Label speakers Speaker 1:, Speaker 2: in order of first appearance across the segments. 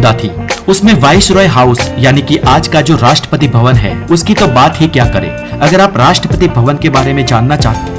Speaker 1: उम्दा थी। उसमें वाइसरॉय हाउस यानी कि आज का जो राष्ट्रपति भवन है उसकी तो बात ही क्या करें। अगर आप राष्ट्रपति भवन के बारे में जानना चाहते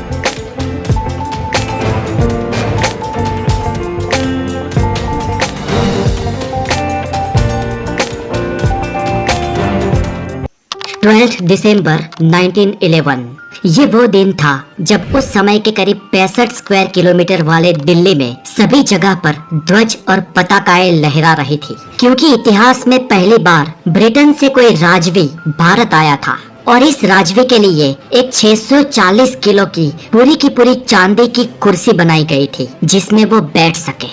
Speaker 2: दिसंबर 1911 ये वो दिन था जब उस समय के करीब 65 स्क्वायर किलोमीटर वाले दिल्ली में सभी जगह पर ध्वज और पताकाएं लहरा रही थी, क्योंकि इतिहास में पहली बार ब्रिटेन से कोई राजवी भारत आया था और इस राजवी के लिए एक 640 किलो की पूरी चांदी की कुर्सी बनाई गई थी जिसमें वो बैठ सके।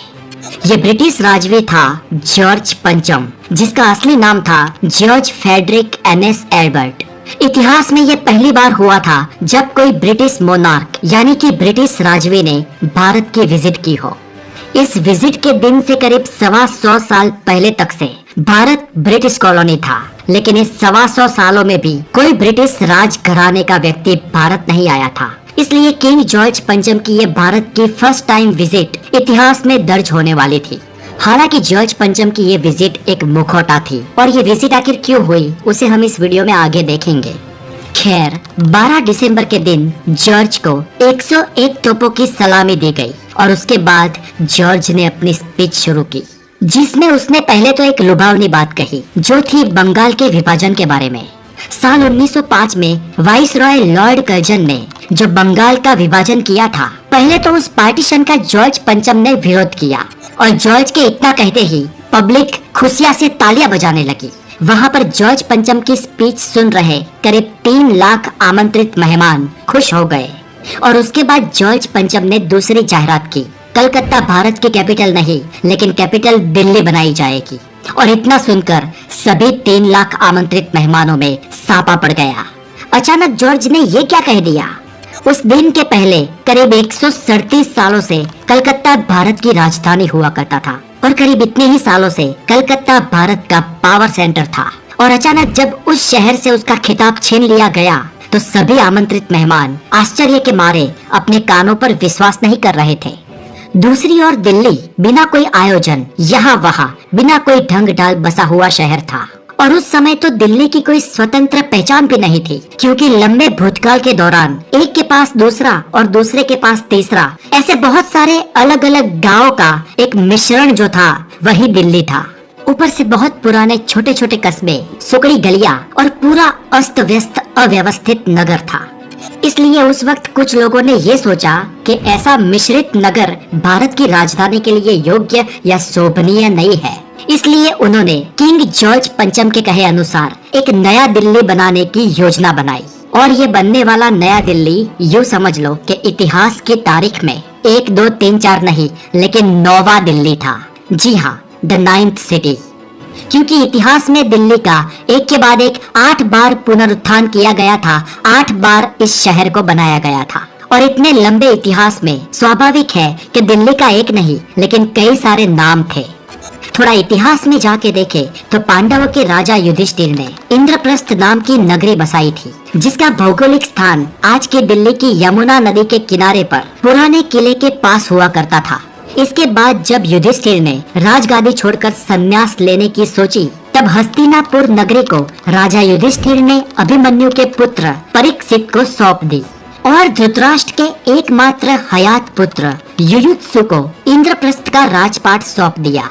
Speaker 2: ये ब्रिटिश राजवी था जॉर्ज पंचम, जिसका असली नाम था जॉर्ज फेडरिक एनएस एल्बर्ट। इतिहास में ये पहली बार हुआ था जब कोई ब्रिटिश मोनार्क यानी कि ब्रिटिश राजवी ने भारत की विजिट की हो। इस विजिट के दिन से करीब 125 साल पहले तक से भारत ब्रिटिश कॉलोनी था, लेकिन इस 125 सालों में भी कोई ब्रिटिश राज घराने का व्यक्ति भारत नहीं आया था। इसलिए किंग जॉर्ज पंचम की ये भारत की फर्स्ट टाइम विजिट इतिहास में दर्ज होने वाली थी। हालांकि जॉर्ज पंचम की ये विजिट एक मुखौटा थी और ये विजिट आखिर क्यों हुई उसे हम इस वीडियो में आगे देखेंगे। खैर, 12 दिसंबर के दिन जॉर्ज को 101 तोपों की सलामी दी गई और उसके बाद जॉर्ज ने अपनी स्पीच शुरू की, जिसमें उसने पहले तो एक लुभावनी बात कही जो थी बंगाल के विभाजन के बारे में। साल 1905 में वाइसरॉय लॉर्ड कर्जन ने जो बंगाल का विभाजन किया था, पहले तो उस पार्टीशन का जॉर्ज पंचम ने विरोध किया और जॉर्ज के इतना कहते ही पब्लिक खुशियां से तालियां बजाने लगी। वहां पर जॉर्ज पंचम की स्पीच सुन रहे करीब 3 लाख आमंत्रित मेहमान खुश हो गए और उसके बाद जॉर्ज पंचम ने दूसरी जाहिरात की, कलकत्ता भारत की कैपिटल नहीं लेकिन कैपिटल दिल्ली बनाई जाएगी। और इतना सुनकर सभी 3 लाख आमंत्रित मेहमानों में सापा पड़ गया। अचानक जॉर्ज ने ये क्या कह दिया। उस दिन के पहले करीब 137 सालों से कलकत्ता भारत की राजधानी हुआ करता था और करीब इतने ही सालों से कलकत्ता भारत का पावर सेंटर था। और अचानक जब उस शहर से उसका खिताब छीन लिया गया तो सभी आमंत्रित मेहमान आश्चर्य के मारे अपने कानों पर विश्वास नहीं कर रहे थे। दूसरी ओर दिल्ली बिना कोई आयोजन, यहाँ वहाँ बिना कोई ढंग ढाल बसा हुआ शहर था और उस समय तो दिल्ली की कोई स्वतंत्र पहचान भी नहीं थी, क्योंकि लंबे भूतकाल के दौरान एक के पास दूसरा और दूसरे के पास तीसरा, ऐसे बहुत सारे अलग अलग गाँव का एक मिश्रण जो था वही दिल्ली था। ऊपर से बहुत पुराने छोटे छोटे कस्बे, सुकड़ी गलियां और पूरा अस्त व्यस्त अव्यवस्थित नगर था। इसलिए उस वक्त कुछ लोगों ने ये सोचा कि ऐसा मिश्रित नगर भारत की राजधानी के लिए योग्य या शोभनीय नहीं है। इसलिए उन्होंने किंग जॉर्ज पंचम के कहे अनुसार एक नया दिल्ली बनाने की योजना बनाई और ये बनने वाला नया दिल्ली यूँ समझ लो कि इतिहास की तारीख में 1, 2, 3, 4 नहीं लेकिन 9वां दिल्ली था। जी हाँ, द 9th सिटी, क्योंकि इतिहास में दिल्ली का एक के बाद एक 8 बार पुनरुत्थान किया गया था। 8 बार इस शहर को बनाया गया था और इतने लंबे इतिहास में स्वाभाविक है कि दिल्ली का एक नहीं लेकिन कई सारे नाम थे। थोड़ा इतिहास में जाके देखे तो पांडवों के राजा युधिष्ठिर ने इंद्रप्रस्थ नाम की नगरी बसाई थी, जिसका भौगोलिक स्थान आज की दिल्ली की यमुना नदी के किनारे पर पुराने किले के पास हुआ करता था। इसके बाद जब युधिष्ठिर ने राजगादी छोड़कर संन्यास लेने की सोची, तब हस्तिनापुर नगरी को राजा युधिष्ठिर ने अभिमन्यु के पुत्र परीक्षित को सौंप दी और धृतराष्ट्र के एकमात्र हयात पुत्र युयुत्सु को इंद्रप्रस्थ का राजपाट सौंप दिया।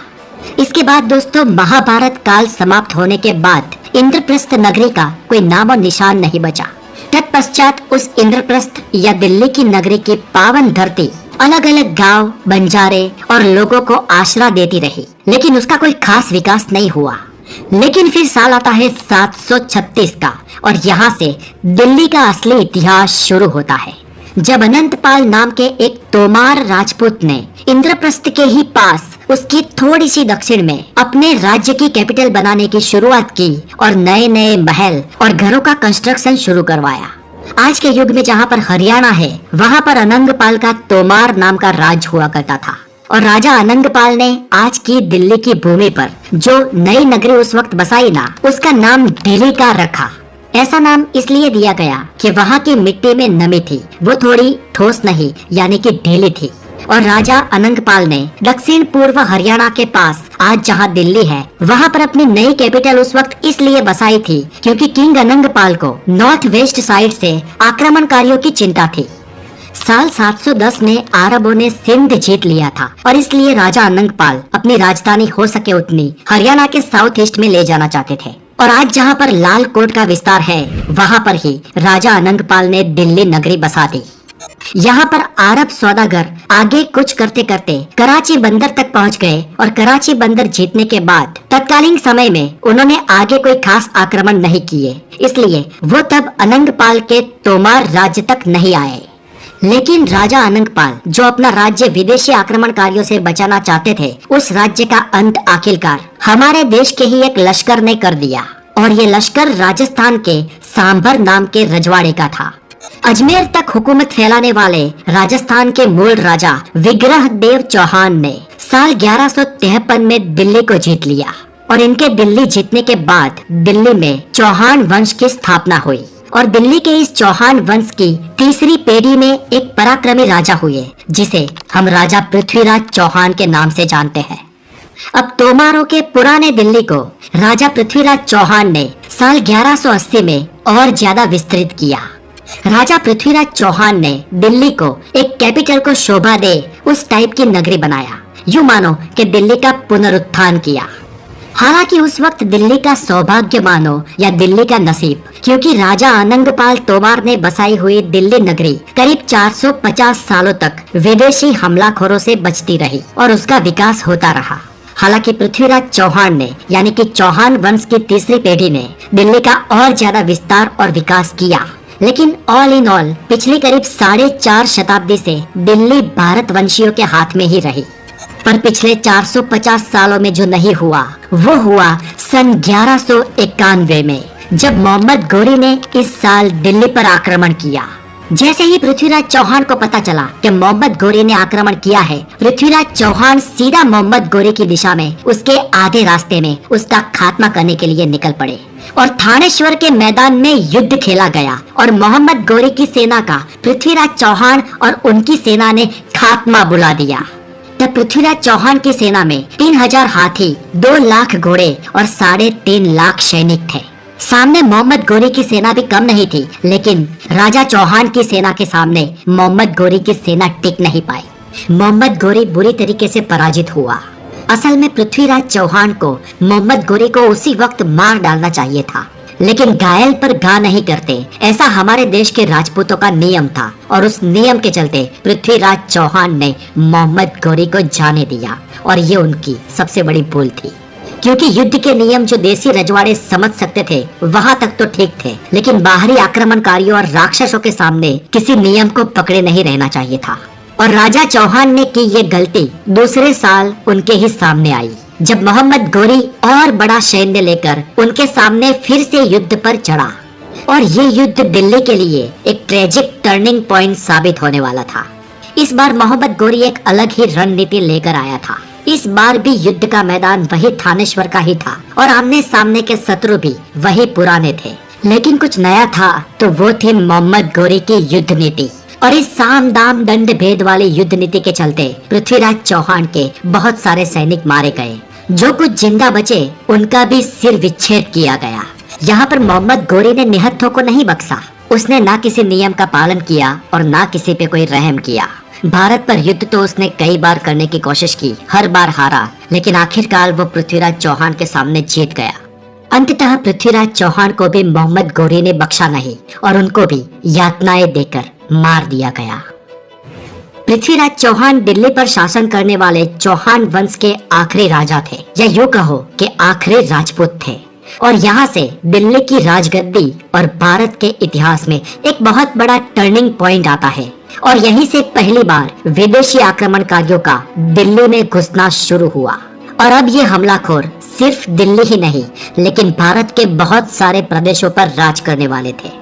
Speaker 2: इसके बाद दोस्तों, महाभारत काल समाप्त होने के बाद इंद्रप्रस्थ नगरी का कोई नामो निशान नहीं बचा। तत्पश्चात उस इंद्रप्रस्थ या दिल्ली की नगरी की पावन धरती अलग अलग गांव, बंजारे और लोगों को आसरा देती रही, लेकिन उसका कोई खास विकास नहीं हुआ। लेकिन फिर साल आता है 736 का और यहाँ से दिल्ली का असली इतिहास शुरू होता है, जब अनंतपाल नाम के एक तोमार राजपूत ने इंद्रप्रस्थ के ही पास उसकी थोड़ी सी दक्षिण में अपने राज्य की कैपिटल बनाने की शुरुआत की और नए नए महल और घरों का कंस्ट्रक्शन शुरू करवाया। आज के युग में जहाँ पर हरियाणा है, वहाँ पर अनंगपाल का तोमार नाम का राज हुआ करता था और राजा अनंगपाल ने आज की दिल्ली की भूमि पर जो नई नगरी उस वक्त बसाई ना, उसका नाम दिल्ली का रखा। ऐसा नाम इसलिए दिया गया कि वहाँ की मिट्टी में नमी थी, वो थोड़ी ठोस नहीं यानी कि ढीली थी और राजा अनंगपाल ने दक्षिण पूर्व हरियाणा के पास आज जहां दिल्ली है वहां पर अपनी नई कैपिटल उस वक्त इसलिए बसाई थी क्योंकि किंग अनंगपाल को नॉर्थ वेस्ट साइड से आक्रमणकारियों की चिंता थी। साल 710 में अरबों ने सिंध जीत लिया था और इसलिए राजा अनंगपाल अपनी राजधानी हो सके उतनी हरियाणा के साउथ ईस्ट में ले जाना चाहते थे। और आज जहां पर लाल कोट का विस्तार है वहां पर ही राजा अनंगपाल ने दिल्ली नगरी बसा दी। यहाँ पर अरब सौदागर आगे कुछ करते करते कराची बंदर तक पहुँच गए और कराची बंदर जीतने के बाद तत्कालीन समय में उन्होंने आगे कोई खास आक्रमण नहीं किए, इसलिए वो तब अनंगपाल के तोमार राज्य तक नहीं आए। लेकिन राजा अनंगपाल जो अपना राज्य विदेशी आक्रमणकारियों से बचाना चाहते थे, उस राज्य का अंत आखिरकार हमारे देश के ही एक लश्कर ने कर दिया और ये लश्कर राजस्थान के सांभर नाम के रजवाड़े का था। अजमेर तक हुकूमत फैलाने वाले राजस्थान के मूल राजा विग्रह देव चौहान ने साल 1153 में दिल्ली को जीत लिया और इनके दिल्ली जीतने के बाद दिल्ली में चौहान वंश की स्थापना हुई और दिल्ली के इस चौहान वंश की तीसरी पीढ़ी में एक पराक्रमी राजा हुए जिसे हम राजा पृथ्वीराज चौहान के नाम से जानते हैं। अब तोमारों के पुराने दिल्ली को राजा पृथ्वीराज चौहान ने साल 1180 में और ज्यादा विस्तृत किया। राजा पृथ्वीराज चौहान ने दिल्ली को एक कैपिटल को शोभा दे उस टाइप की नगरी बनाया, यूं मानो कि दिल्ली का पुनरुत्थान किया। हालांकि उस वक्त दिल्ली का सौभाग्य मानो या दिल्ली का नसीब, क्योंकि राजा अनंगपाल तोमार ने बसाई हुई दिल्ली नगरी करीब 450 सालों तक विदेशी हमलाखोरों से बचती रही और उसका विकास होता रहा। हालांकि पृथ्वीराज चौहान ने यानी कि चौहान वंश की तीसरी पीढ़ी ने दिल्ली का और ज्यादा विस्तार और विकास किया, लेकिन ऑल इन ऑल पिछली करीब 4.5 शताब्दी से दिल्ली भारत वंशियों के हाथ में ही रही। पर पिछले 450 सालों में जो नहीं हुआ वो हुआ सन 1191 में, जब मोहम्मद गोरी ने इस साल दिल्ली पर आक्रमण किया। जैसे ही पृथ्वीराज चौहान को पता चला कि मोहम्मद गोरी ने आक्रमण किया है, पृथ्वीराज चौहान सीधा मोहम्मद गोरी की दिशा में उसके आधे रास्ते में उसका खात्मा करने के लिए निकल पड़े और थानेश्वर के मैदान में युद्ध खेला गया और मोहम्मद गोरी की सेना का पृथ्वीराज चौहान और उनकी सेना ने खात्मा बुला दिया। तब पृथ्वीराज चौहान की सेना में 3000 हाथी, 2 लाख घोड़े और 3.5 लाख सैनिक थे। सामने मोहम्मद गोरी की सेना भी कम नहीं थी, लेकिन राजा चौहान की सेना के सामने मोहम्मद गोरी की सेना टिक नहीं पाई। मोहम्मद गोरी बुरी तरीके से पराजित हुआ। असल में पृथ्वीराज चौहान को मोहम्मद गोरी को उसी वक्त मार डालना चाहिए था, लेकिन घायल पर घा नहीं करते, ऐसा हमारे देश के राजपूतों का नियम था और उस नियम के चलते पृथ्वीराज चौहान ने मोहम्मद गोरी को जाने दिया और ये उनकी सबसे बड़ी भूल थी, क्योंकि युद्ध के नियम जो देसी रजवाड़े समझ सकते थे वहां तक तो ठीक थे, लेकिन बाहरी आक्रमणकारियों और राक्षसों के सामने किसी नियम को पकड़े नहीं रहना चाहिए था। और राजा चौहान ने की ये गलती दूसरे साल उनके ही सामने आई, जब मोहम्मद गोरी और बड़ा सैन्य लेकर उनके सामने फिर से युद्ध पर चढ़ा और ये युद्ध दिल्ली के लिए एक ट्रेजिक टर्निंग पॉइंट साबित होने वाला था। इस बार मोहम्मद गोरी एक अलग ही रणनीति लेकर आया था। इस बार भी युद्ध का मैदान वही थानेश्वर का ही था और आमने सामने के शत्रु भी वही पुराने थे, लेकिन कुछ नया था तो वो थी मोहम्मद गोरी की युद्ध नीति। और इस साम दाम दंड भेद वाली युद्ध नीति के चलते पृथ्वीराज चौहान के बहुत सारे सैनिक मारे गए, जो कुछ जिंदा बचे उनका भी सिर विच्छेद किया गया। यहाँ पर मोहम्मद गोरी ने निहत्थों को नहीं बख्शा, उसने ना किसी नियम का पालन किया और ना किसी पे कोई रहम किया। भारत पर युद्ध तो उसने कई बार करने की कोशिश की, हर बार हारा, लेकिन आखिरकार वो पृथ्वीराज चौहान के सामने जीत गया। अंततः पृथ्वीराज चौहान को भी मोहम्मद गोरी ने बख्शा नहीं और उनको भी यातनाएं देकर मार दिया गया। पृथ्वीराज चौहान दिल्ली पर शासन करने वाले चौहान वंश के आखिरी राजा थे, या यूं कहो कि आखिरी राजपूत थे। और यहाँ से दिल्ली की राजगद्दी और भारत के इतिहास में एक बहुत बड़ा टर्निंग पॉइंट आता है और यहीं से पहली बार विदेशी आक्रमणकारियों का दिल्ली में घुसना शुरू हुआ। और अब ये हमलाखोर सिर्फ दिल्ली ही नहीं, लेकिन भारत के बहुत सारे प्रदेशों पर राज करने वाले थे,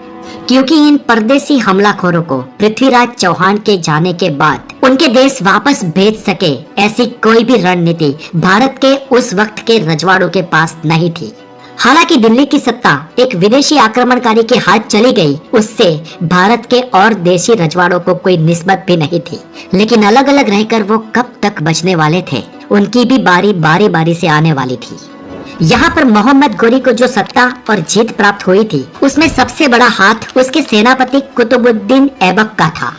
Speaker 2: क्योंकि इन परदेसी हमलाखोरों को पृथ्वीराज चौहान के जाने के बाद उनके देश वापस भेज सके ऐसी कोई भी रणनीति भारत के उस वक्त के रजवाड़ों के पास नहीं थी। हालांकि दिल्ली की सत्ता एक विदेशी आक्रमणकारी के हाथ चली गई, उससे भारत के और देशी रजवाड़ों को कोई निस्बत भी नहीं थी। लेकिन अलग अलग रहकर वो कब तक बचने वाले थे, उनकी भी बारी बारी बारी से आने वाली थी। यहाँ पर मोहम्मद गोरी को जो सत्ता और जीत प्राप्त हुई थी, उसमें सबसे बड़ा हाथ उसके सेनापति कुतुबुद्दीन ऐबक का था।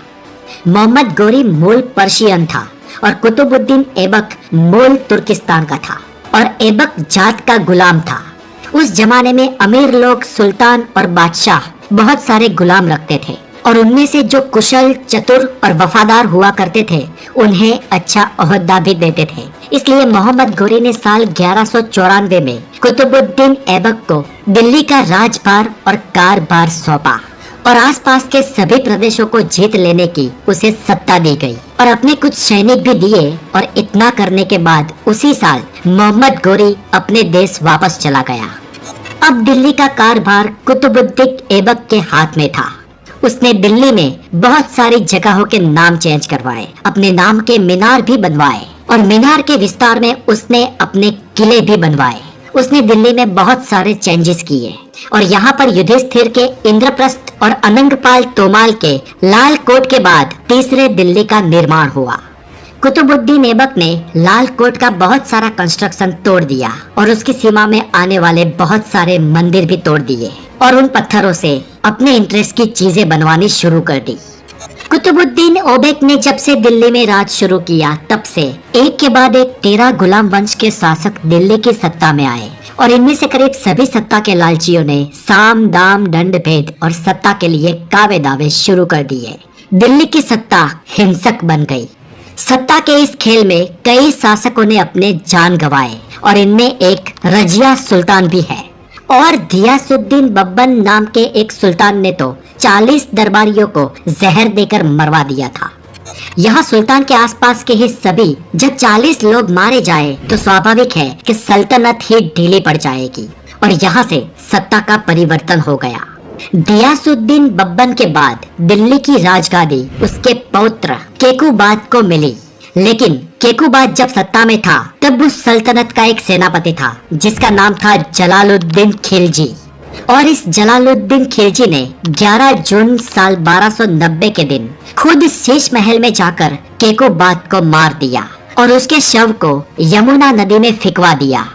Speaker 2: मोहम्मद गोरी मूल पर्शियन था और कुतुबुद्दीन ऐबक मूल तुर्किस्तान का था और ऐबक जात का गुलाम था। उस जमाने में अमीर लोग सुल्तान और बादशाह बहुत सारे गुलाम रखते थे और उनमें से जो कुशल, चतुर और वफादार हुआ करते थे, उन्हें अच्छा ओहदा भी देते थे। इसलिए मोहम्मद गोरी ने साल 1194 में कुतुबुद्दीन ऐबक को दिल्ली का राजभार और कारभार सौंपा और आसपास के सभी प्रदेशों को जीत लेने की उसे सत्ता दी गई और अपने कुछ सैनिक भी दिए। और इतना करने के बाद उसी साल मोहम्मद गोरी अपने देश वापस चला गया। अब दिल्ली का कारभार कुतुबुद्दीन ऐबक के हाथ में था। उसने दिल्ली में बहुत सारी जगहों के नाम चेंज करवाए, अपने नाम के मीनार भी बनवाए और मीनार के विस्तार में उसने अपने किले भी बनवाए। उसने दिल्ली में बहुत सारे चेंजेस किए और यहाँ पर युधिष्ठिर के इंद्रप्रस्थ और अनंगपाल तोमाल के लाल कोट के बाद तीसरे दिल्ली का निर्माण हुआ। कुतुबुद्दीन ऐबक ने लाल कोट का बहुत सारा कंस्ट्रक्शन तोड़ दिया और उसकी सीमा में आने वाले बहुत सारे मंदिर भी तोड़ दिए और उन पत्थरों से अपने इंटरेस्ट की चीजें बनवानी शुरू कर दी। कुतुबुद्दीन ऐबक ने जब से दिल्ली में राज शुरू किया, तब से एक के बाद एक 13 गुलाम वंश के शासक दिल्ली की सत्ता में आए और इनमें से करीब सभी सत्ता के लालचियों ने साम दाम दंड भेद और सत्ता के लिए कावे दावे शुरू कर दिए। दिल्ली की सत्ता हिंसक बन गई। सत्ता के इस खेल में कई शासकों ने अपने जान गंवाए और इनमें एक रजिया सुल्तान भी है और गियासुद्दीन बब्बन नाम के एक सुल्तान ने तो 40 दरबारियों को जहर देकर मरवा दिया था। यहाँ सुल्तान के आसपास के ही सभी जब 40 लोग मारे जाए तो स्वाभाविक है कि सल्तनत ही ढीली पड़ जाएगी और यहाँ से सत्ता का परिवर्तन हो गया। गियासुद्दीन बब्बन के बाद दिल्ली की राजगादी उसके पौत्र केकुबाद को मिली, लेकिन केकुबाद जब सत्ता में था तब उस सल्तनत का एक सेनापति था जिसका नाम था जलालुद्दीन खिलजी और इस जलालुद्दीन खिलजी ने 11 जून साल 1290 के दिन खुद शीश महल में जाकर केकुबाद को मार दिया और उसके शव को यमुना नदी में फिकवा दिया।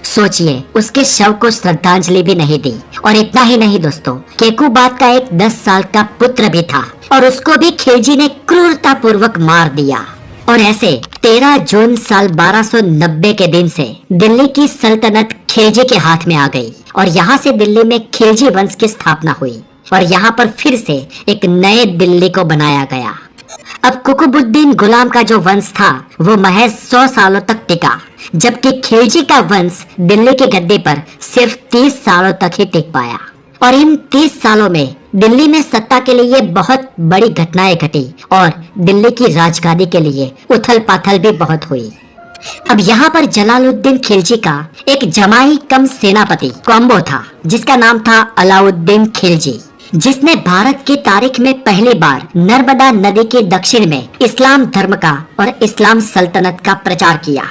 Speaker 2: सोचिए, उसके शव को श्रद्धांजलि भी नहीं दी। और इतना ही नहीं दोस्तों, केकुबाद का एक 10 साल का पुत्र भी था और उसको भी खिलजी ने क्रूरता पूर्वक मार दिया। और ऐसे 13 जून साल 1290 के दिन से दिल्ली की सल्तनत खिलजी के हाथ में आ गई और यहाँ से दिल्ली में खिलजी वंश की स्थापना हुई और यहाँ पर फिर से एक नए दिल्ली को बनाया गया। अब कुतुबुद्दीन गुलाम का जो वंश था वो महज 100 सालों तक टिका, जबकि खिलजी का वंश दिल्ली के गद्दे पर सिर्फ 30 सालों तक ही टिक पाया। और इन 30 सालों में दिल्ली में सत्ता के लिए बहुत बड़ी घटनाएं घटी और दिल्ली की राजगादी के लिए उथल पाथल भी बहुत हुई। अब यहाँ पर जलालुद्दीन खिलजी का एक जमाई कम सेनापति कॉम्बो था जिसका नाम था अलाउद्दीन खिलजी, जिसने भारत की तारीख में पहली बार नर्मदा नदी के दक्षिण में इस्लाम धर्म का और इस्लाम सल्तनत का प्रचार किया।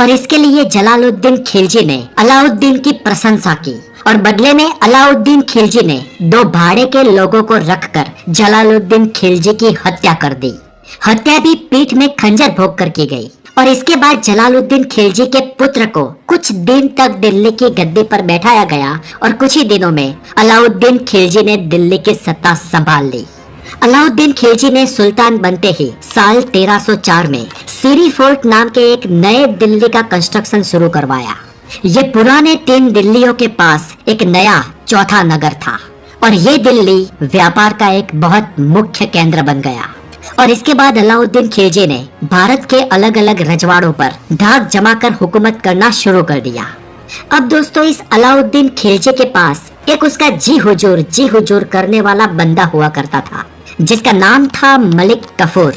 Speaker 2: और इसके लिए जलालुद्दीन खिलजी ने अलाउद्दीन की प्रशंसा की और बदले में अलाउद्दीन खिलजी ने 2 भाड़े के लोगों को रखकर जलालुद्दीन खिलजी की हत्या कर दी। हत्या भी पीठ में खंजर भोंक कर की गई। और इसके बाद जलालुद्दीन खिलजी के पुत्र को कुछ दिन तक दिल्ली की गद्दी पर बैठाया गया और कुछ ही दिनों में अलाउद्दीन खिलजी ने दिल्ली की सत्ता संभाल ली। अलाउद्दीन खिलजी ने सुल्तान बनते ही साल 1304 में सीरी फोर्ट नाम के एक नए दिल्ली का कंस्ट्रक्शन शुरू करवाया। ये पुराने 3 दिल्लियों के पास एक नया चौथा नगर था और ये दिल्ली व्यापार का एक बहुत मुख्य केंद्र बन गया। और इसके बाद अलाउद्दीन खिलजी ने भारत के अलग अलग रजवाड़ों पर धाक जमाकर हुकूमत करना शुरू कर दिया। अब दोस्तों, इस अलाउद्दीन खिलजी के पास एक उसका जी हुजूर करने वाला बंदा हुआ करता था जिसका नाम था मलिक कफूर।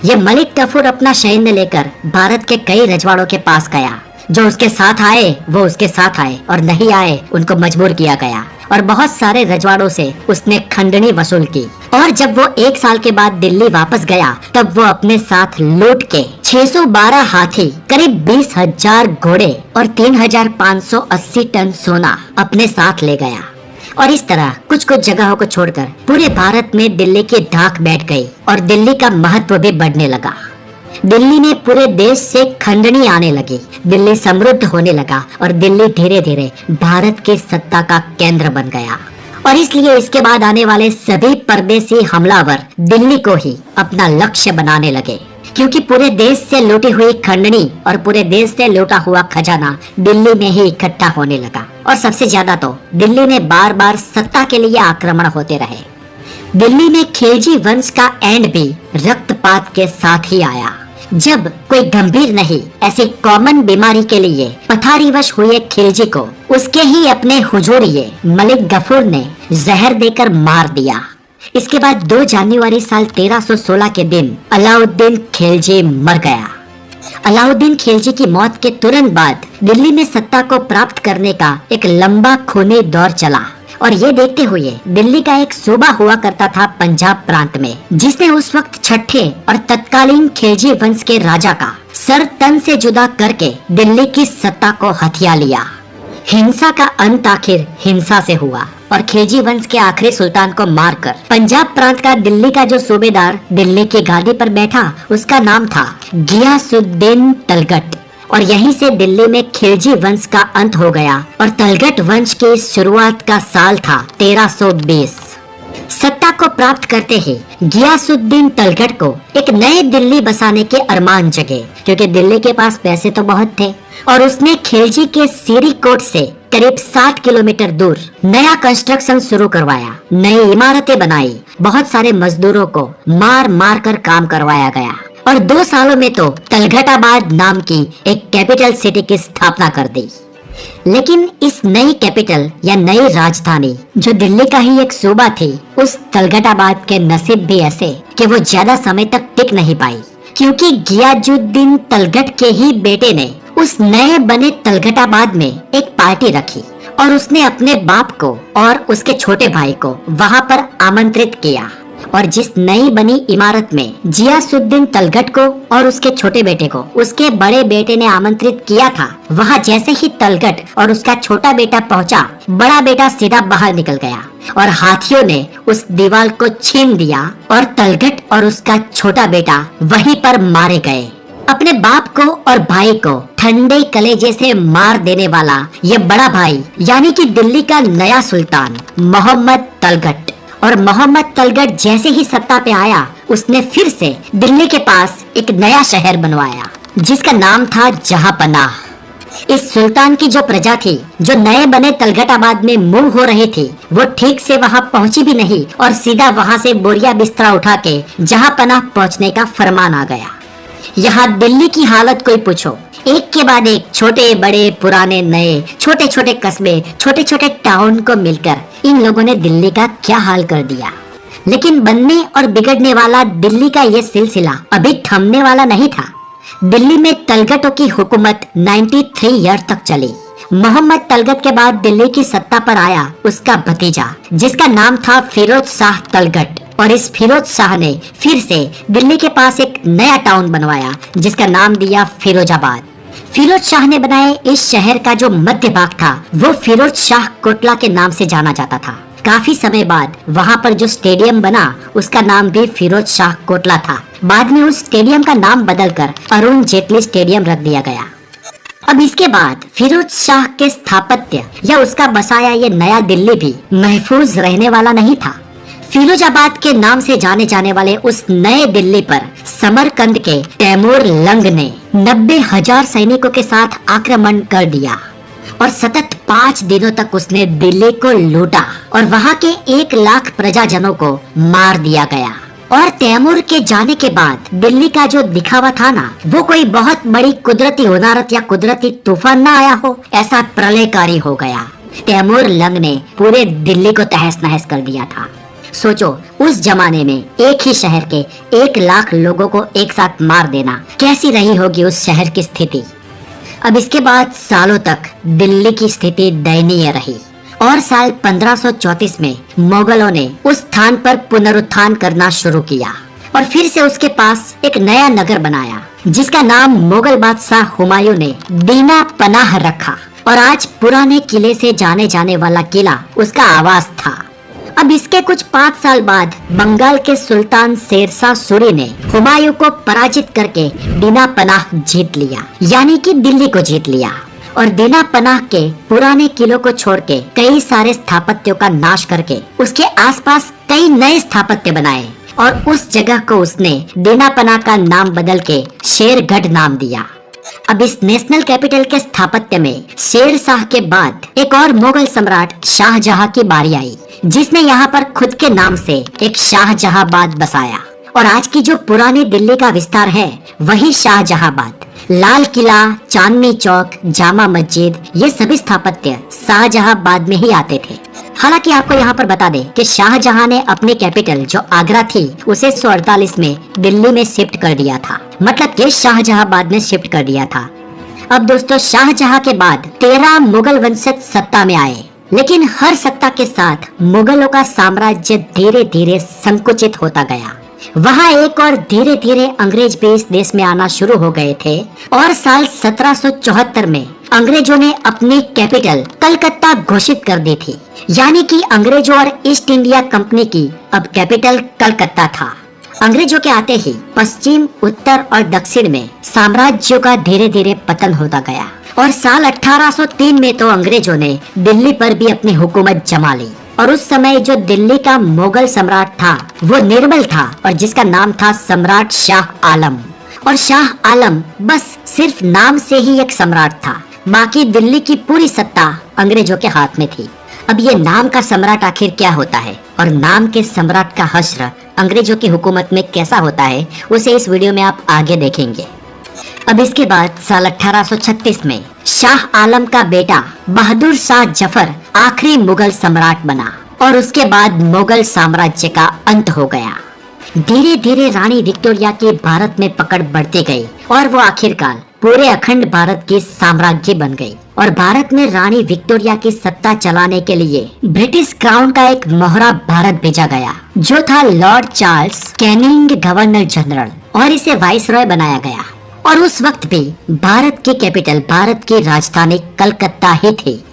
Speaker 2: ये मलिक कफूर अपना सैन्य लेकर भारत के कई रजवाड़ों के पास गया। जो उसके साथ आए वो उसके साथ आए और नहीं आए उनको मजबूर किया गया और बहुत सारे रजवाड़ों से उसने खंडनी वसूल की। और जब वो 1 साल के बाद दिल्ली वापस गया तब वो अपने साथ लूट के 612 हाथी, करीब 20,000 घोड़े और 3,580 टन सोना अपने साथ ले गया। और इस तरह कुछ कुछ जगहों को छोड़कर पूरे भारत में दिल्ली की धाक बैठ गई और दिल्ली का महत्व भी बढ़ने लगा। दिल्ली में पूरे देश से खंडनी आने लगी, दिल्ली समृद्ध होने लगा और दिल्ली धीरे धीरे भारत की सत्ता का केंद्र बन गया। और इसलिए इसके बाद आने वाले सभी परदेसी हमलावर दिल्ली को ही अपना लक्ष्य बनाने लगे, क्योंकि पूरे देश से लूटी हुई खंडनी और पूरे देश से लूटा हुआ खजाना दिल्ली में ही इकट्ठा होने लगा। और सबसे ज्यादा तो दिल्ली में बार बार सत्ता के लिए आक्रमण होते रहे। दिल्ली में खिलजी वंश का एंड भी रक्तपात के साथ ही आया, जब कोई गंभीर नहीं ऐसी कॉमन बीमारी के लिए पथारीवश हुए खिलजी को उसके ही अपने हुजूरिये मलिक गफूर ने जहर देकर मार दिया। इसके बाद 2 जनवरी साल 1316 के दिन अलाउद्दीन खिलजी मर गया। अलाउद्दीन खिलजी की मौत के तुरंत बाद दिल्ली में सत्ता को प्राप्त करने का एक लंबा खूनी दौर चला। और ये देखते हुए दिल्ली का एक सूबा हुआ करता था पंजाब प्रांत में, जिसने उस वक्त छठे और तत्कालीन खिलजी वंश के राजा का सर तन से जुदा करके दिल्ली की सत्ता को हथिया लिया। हिंसा का अंत आखिर हिंसा से हुआ और खिलजी वंश के आखिरी सुल्तान को मारकर पंजाब प्रांत का दिल्ली का जो सूबेदार दिल्ली की गादी पर बैठा, उसका नाम था गियासुद्दीन तलगट। और यहीं से दिल्ली में खिलजी वंश का अंत हो गया और तलगट वंश की शुरुआत का साल था 1320। सत्ता को प्राप्त करते ही गियासुद्दीन तलगट को एक नए दिल्ली बसाने के अरमान जगे, क्योंकि दिल्ली के पास पैसे तो बहुत थे। और उसने खिलजी के सीरी कोट से करीब 60 किलोमीटर दूर नया कंस्ट्रक्शन शुरू करवाया, नई इमारतें बनाई, बहुत सारे मजदूरों को मार मार कर काम करवाया गया और 2 सालों में तो तलगटाबाद नाम की एक कैपिटल सिटी की स्थापना कर दी। लेकिन इस नई कैपिटल या नई राजधानी जो दिल्ली का ही एक सूबा थी, उस तलगटाबाद के नसीब भी ऐसे कि वो ज्यादा समय तक टिक नहीं पाई, क्योंकि गियासुद्दीन तलगट के ही बेटे ने उस नए बने तलगटाबाद में एक पार्टी रखी और उसने अपने बाप को और उसके छोटे भाई को वहां पर आमंत्रित किया। और जिस नई बनी इमारत में गियासुद्दीन तलगट को और उसके छोटे बेटे को उसके बड़े बेटे ने आमंत्रित किया था, वहां जैसे ही तलगट और उसका छोटा बेटा पहुंचा, बड़ा बेटा सीधा बाहर निकल गया और हाथियों ने उस दीवार को छीन दिया और तलगट और उसका छोटा बेटा वहीं पर मारे गए। अपने बाप को और भाई को ठंडे कलेजे से मार देने वाला ये बड़ा भाई यानी कि दिल्ली का नया सुल्तान मोहम्मद तलगट। और मोहम्मद तलगट जैसे ही सत्ता पे आया, उसने फिर से दिल्ली के पास एक नया शहर बनवाया जिसका नाम था जहांपनाह। इस सुल्तान की जो प्रजा थी, जो नए बने तलगटाबाद में मूव हो रही थी, वो ठीक से वहां पहुंची भी नहीं और सीधा वहां से बोरिया बिस्तरा उठा के जहांपनाह पहुंचने का फरमान आ गया। यहाँ दिल्ली की हालत कोई पूछो, एक के बाद एक छोटे बड़े पुराने नए छोटे छोटे कस्बे, छोटे छोटे टाउन को मिलकर इन लोगों ने दिल्ली का क्या हाल कर दिया। लेकिन बनने और बिगड़ने वाला दिल्ली का ये सिलसिला अभी थमने वाला नहीं था। दिल्ली में तलगटों की हुकूमत 93 ईयर तक चली। मोहम्मद तलगट के बाद दिल्ली की सत्ता पर आया उसका भतीजा, जिसका नाम था फिरोज शाह तलगट। और इस फिरोज शाह ने फिर से दिल्ली के पास एक नया टाउन बनवाया जिसका नाम दिया फिरोजाबाद। फिरोज शाह ने बनाए इस शहर का जो मध्य भाग था, वो फिरोज शाह कोटला के नाम से जाना जाता था। काफी समय बाद वहाँ पर जो स्टेडियम बना, उसका नाम भी फिरोज शाह कोटला था। बाद में उस स्टेडियम का नाम बदलकर अरुण जेटली स्टेडियम रख दिया गया। अब इसके बाद फिरोज शाह के स्थापत्य या उसका बसाया ये नया दिल्ली भी महफूज रहने वाला नहीं था। फिरोजाबाद के नाम से जाने जाने वाले उस नए दिल्ली पर समरकंद के तैमूर लंग ने 90,000 सैनिकों के साथ आक्रमण कर दिया और सतत 5 दिनों तक उसने दिल्ली को लूटा और वहां के 1 लाख प्रजाजनों को मार दिया गया। और तैमूर के जाने के बाद दिल्ली का जो दिखावा था ना, वो कोई बहुत बड़ी कुदरती होनारत या कुदरती तूफान ना आया हो, ऐसा प्रलयकारी हो गया। तैमूर लंग ने पूरे दिल्ली को तहस नहस कर दिया था। सोचो, उस जमाने में एक ही शहर के 1 लाख लोगों को एक साथ मार देना, कैसी रही होगी उस शहर की स्थिति। अब इसके बाद सालों तक दिल्ली की स्थिति दयनीय रही और साल 1534 में मुगलों ने उस स्थान पर पुनरुत्थान करना शुरू किया और फिर से उसके पास एक नया नगर बनाया जिसका नाम मुगल बादशाह हुमायूं ने दीना पनाह रखा और आज पुराने किले से जाने जाने वाला किला उसका आवास था। अब इसके कुछ 5 साल बाद बंगाल के सुल्तान शेरशाह सूरी ने हुमायूं को पराजित करके दीना पनाह जीत लिया, यानी कि दिल्ली को जीत लिया और दीना पनाह के पुराने किलों को छोड़ के कई सारे स्थापत्यों का नाश करके उसके आसपास कई नए स्थापत्य बनाए और उस जगह को उसने दीना पनाह का नाम बदल के शेरगढ़ नाम दिया। अब इस नेशनल कैपिटल के स्थापत्य में शेर शाह के बाद एक और मुगल सम्राट शाहजहां की बारी आई, जिसने यहाँ पर खुद के नाम से एक शाहजहांबाद बसाया और आज की जो पुरानी दिल्ली का विस्तार है वही शाहजहांबाद। लाल किला, चांदनी चौक, जामा मस्जिद, ये सभी स्थापत्य शाहजहांबाद में ही आते थे। हालांकि आपको यहाँ पर बता दें कि शाहजहां ने अपनी कैपिटल जो आगरा थी उसे 148 में दिल्ली में शिफ्ट कर दिया था, मतलब कि शाहजहांबाद में शिफ्ट कर दिया था। अब दोस्तों शाहजहां के बाद 13 मुगल वंशज सत्ता में आए, लेकिन हर सत्ता के साथ मुगलों का साम्राज्य धीरे धीरे संकुचित होता गया। वहाँ एक और धीरे धीरे अंग्रेज भी इस देश में आना शुरू हो गए थे और साल 1774 में अंग्रेजों ने अपनी कैपिटल कलकत्ता घोषित कर दी थी, यानी कि अंग्रेजों और ईस्ट इंडिया कंपनी की अब कैपिटल कलकत्ता था। अंग्रेजों के आते ही पश्चिम, उत्तर और दक्षिण में साम्राज्यों का धीरे धीरे पतन होता गया और साल 1803 में तो अंग्रेजों ने दिल्ली पर भी अपनी हुकूमत जमा ली और उस समय जो दिल्ली का मुगल सम्राट था वो निर्मल था और जिसका नाम था सम्राट शाह आलम। और शाह आलम बस सिर्फ नाम से ही एक सम्राट था, बाकी दिल्ली की पूरी सत्ता अंग्रेजों के हाथ में थी। अब ये नाम का सम्राट आखिर क्या होता है और नाम के सम्राट का हश्र अंग्रेजों की हुकूमत में कैसा होता है उसे इस वीडियो में आप आगे देखेंगे। अब इसके बाद साल 1836 में शाह आलम का बेटा बहादुर शाह जफर आखिरी मुगल सम्राट बना और उसके बाद मुगल साम्राज्य का अंत हो गया। धीरे धीरे रानी विक्टोरिया की भारत में पकड़ बढ़ती गई और वो आखिरकार पूरे अखंड भारत की साम्राज्य बन गई और भारत में रानी विक्टोरिया की सत्ता चलाने के लिए ब्रिटिश क्राउन का एक मोहरा भारत भेजा गया, जो था Lord Charles Canning governor general, और इसे वाइसरॉय बनाया गया। और उस वक्त भी भारत की कैपिटल, भारत की राजधानी कलकत्ता ही थी।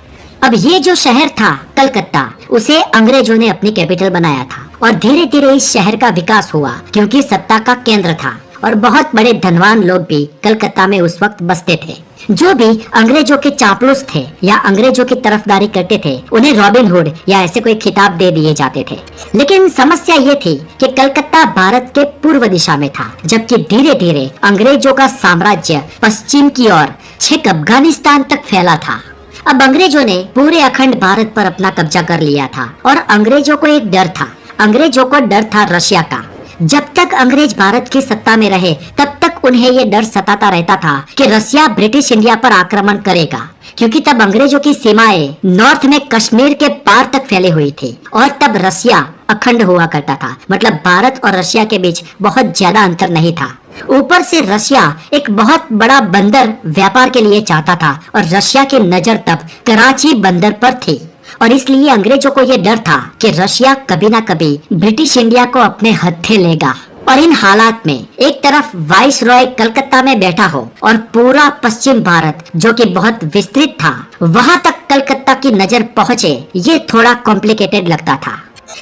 Speaker 2: अब ये जो शहर था कलकत्ता, उसे अंग्रेजों ने अपनी कैपिटल बनाया था और धीरे धीरे इस शहर का विकास हुआ क्योंकि सत्ता का केंद्र था और बहुत बड़े धनवान लोग भी कलकत्ता में उस वक्त बसते थे। जो भी अंग्रेजों के चापलूस थे या अंग्रेजों की तरफदारी करते थे उन्हें रॉबिन हुड या ऐसे कोई खिताब दे दिए जाते थे। लेकिन समस्या ये थी कि कलकत्ता भारत के पूर्व दिशा में था, जबकि धीरे धीरे अंग्रेजों का साम्राज्य पश्चिम की ओर छेक अफगानिस्तान तक फैला था। अब अंग्रेजों ने पूरे अखंड भारत पर अपना कब्जा कर लिया था और अंग्रेजों को एक डर था, अंग्रेजों को डर था रशिया का। जब तक अंग्रेज भारत की सत्ता में रहे तब तक उन्हें ये डर सताता रहता था कि रशिया ब्रिटिश इंडिया पर आक्रमण करेगा, क्योंकि तब अंग्रेजों की सीमाएं नॉर्थ में कश्मीर के पार तक फैली हुई थी और तब रशिया अखंड हुआ करता था, मतलब भारत और रशिया के बीच बहुत ज्यादा अंतर नहीं था। ऊपर से रशिया एक बहुत बड़ा बंदर व्यापार के लिए चाहता था और रशिया की नजर तब कराची बंदर पर थी और इसलिए अंग्रेजों को ये डर था कि रशिया कभी ना कभी ब्रिटिश इंडिया को अपने हत्थे लेगा। और इन हालात में एक तरफ वाइसरॉय कलकत्ता में बैठा हो और पूरा पश्चिम भारत जो कि बहुत विस्तृत था वहां तक कलकत्ता की नजर पहुंचे, ये थोड़ा कॉम्प्लिकेटेड लगता था।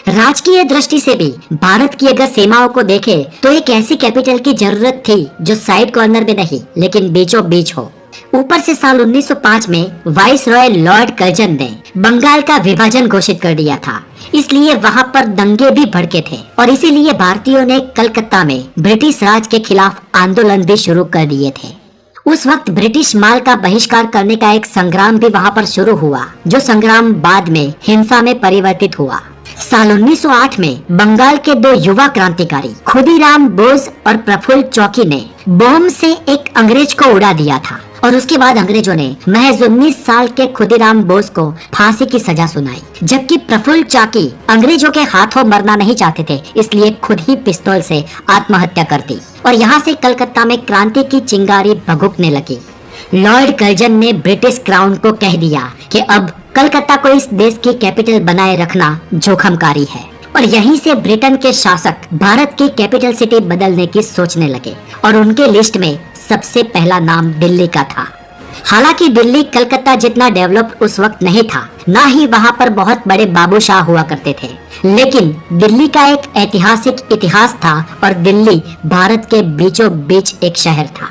Speaker 2: राजकीय दृष्टि से भी भारत की अगर सीमाओं को देखे तो एक ऐसी कैपिटल की जरूरत थी जो साइड कॉर्नर में नहीं लेकिन बीचों बीच हो। ऊपर से साल 1905 में वाइसरॉय लॉर्ड कर्जन ने बंगाल का विभाजन घोषित कर दिया था, इसलिए वहां पर दंगे भी भड़के थे और इसीलिए भारतीयों ने कलकत्ता में ब्रिटिश राज के खिलाफ आंदोलन भी शुरू कर दिए थे। उस वक्त ब्रिटिश माल का बहिष्कार करने का एक संग्राम भी वहां पर शुरू हुआ, जो संग्राम बाद में हिंसा में परिवर्तित हुआ। साल 1908 में बंगाल के दो युवा क्रांतिकारी खुदीराम बोस और प्रफुल्ल चौकी ने बम से एक अंग्रेज को उड़ा दिया था और उसके बाद अंग्रेजों ने महज 19 साल के खुदीराम बोस को फांसी की सजा सुनाई, जबकि प्रफुल्ल चाकी अंग्रेजों के हाथों मरना नहीं चाहते थे, इसलिए खुद ही पिस्तौल से आत्महत्या कर दी और यहाँ से कलकत्ता में क्रांति की चिंगारी भभूकने लगी। लॉर्ड कर्जन ने ब्रिटिश क्राउन को कह दिया कि अब कलकत्ता को इस देश की कैपिटल बनाए रखना जोखमकारी है और यहीं से ब्रिटेन के शासक भारत की कैपिटल सिटी बदलने की सोचने लगे और उनके लिस्ट में सबसे पहला नाम दिल्ली का था। हालांकि दिल्ली कलकत्ता जितना डेवलप उस वक्त नहीं था, ना ही वहाँ पर बहुत बड़े बादशाह हुआ करते थे, लेकिन दिल्ली का एक ऐतिहासिक इतिहास था और दिल्ली भारत के बीचों बीच एक शहर था।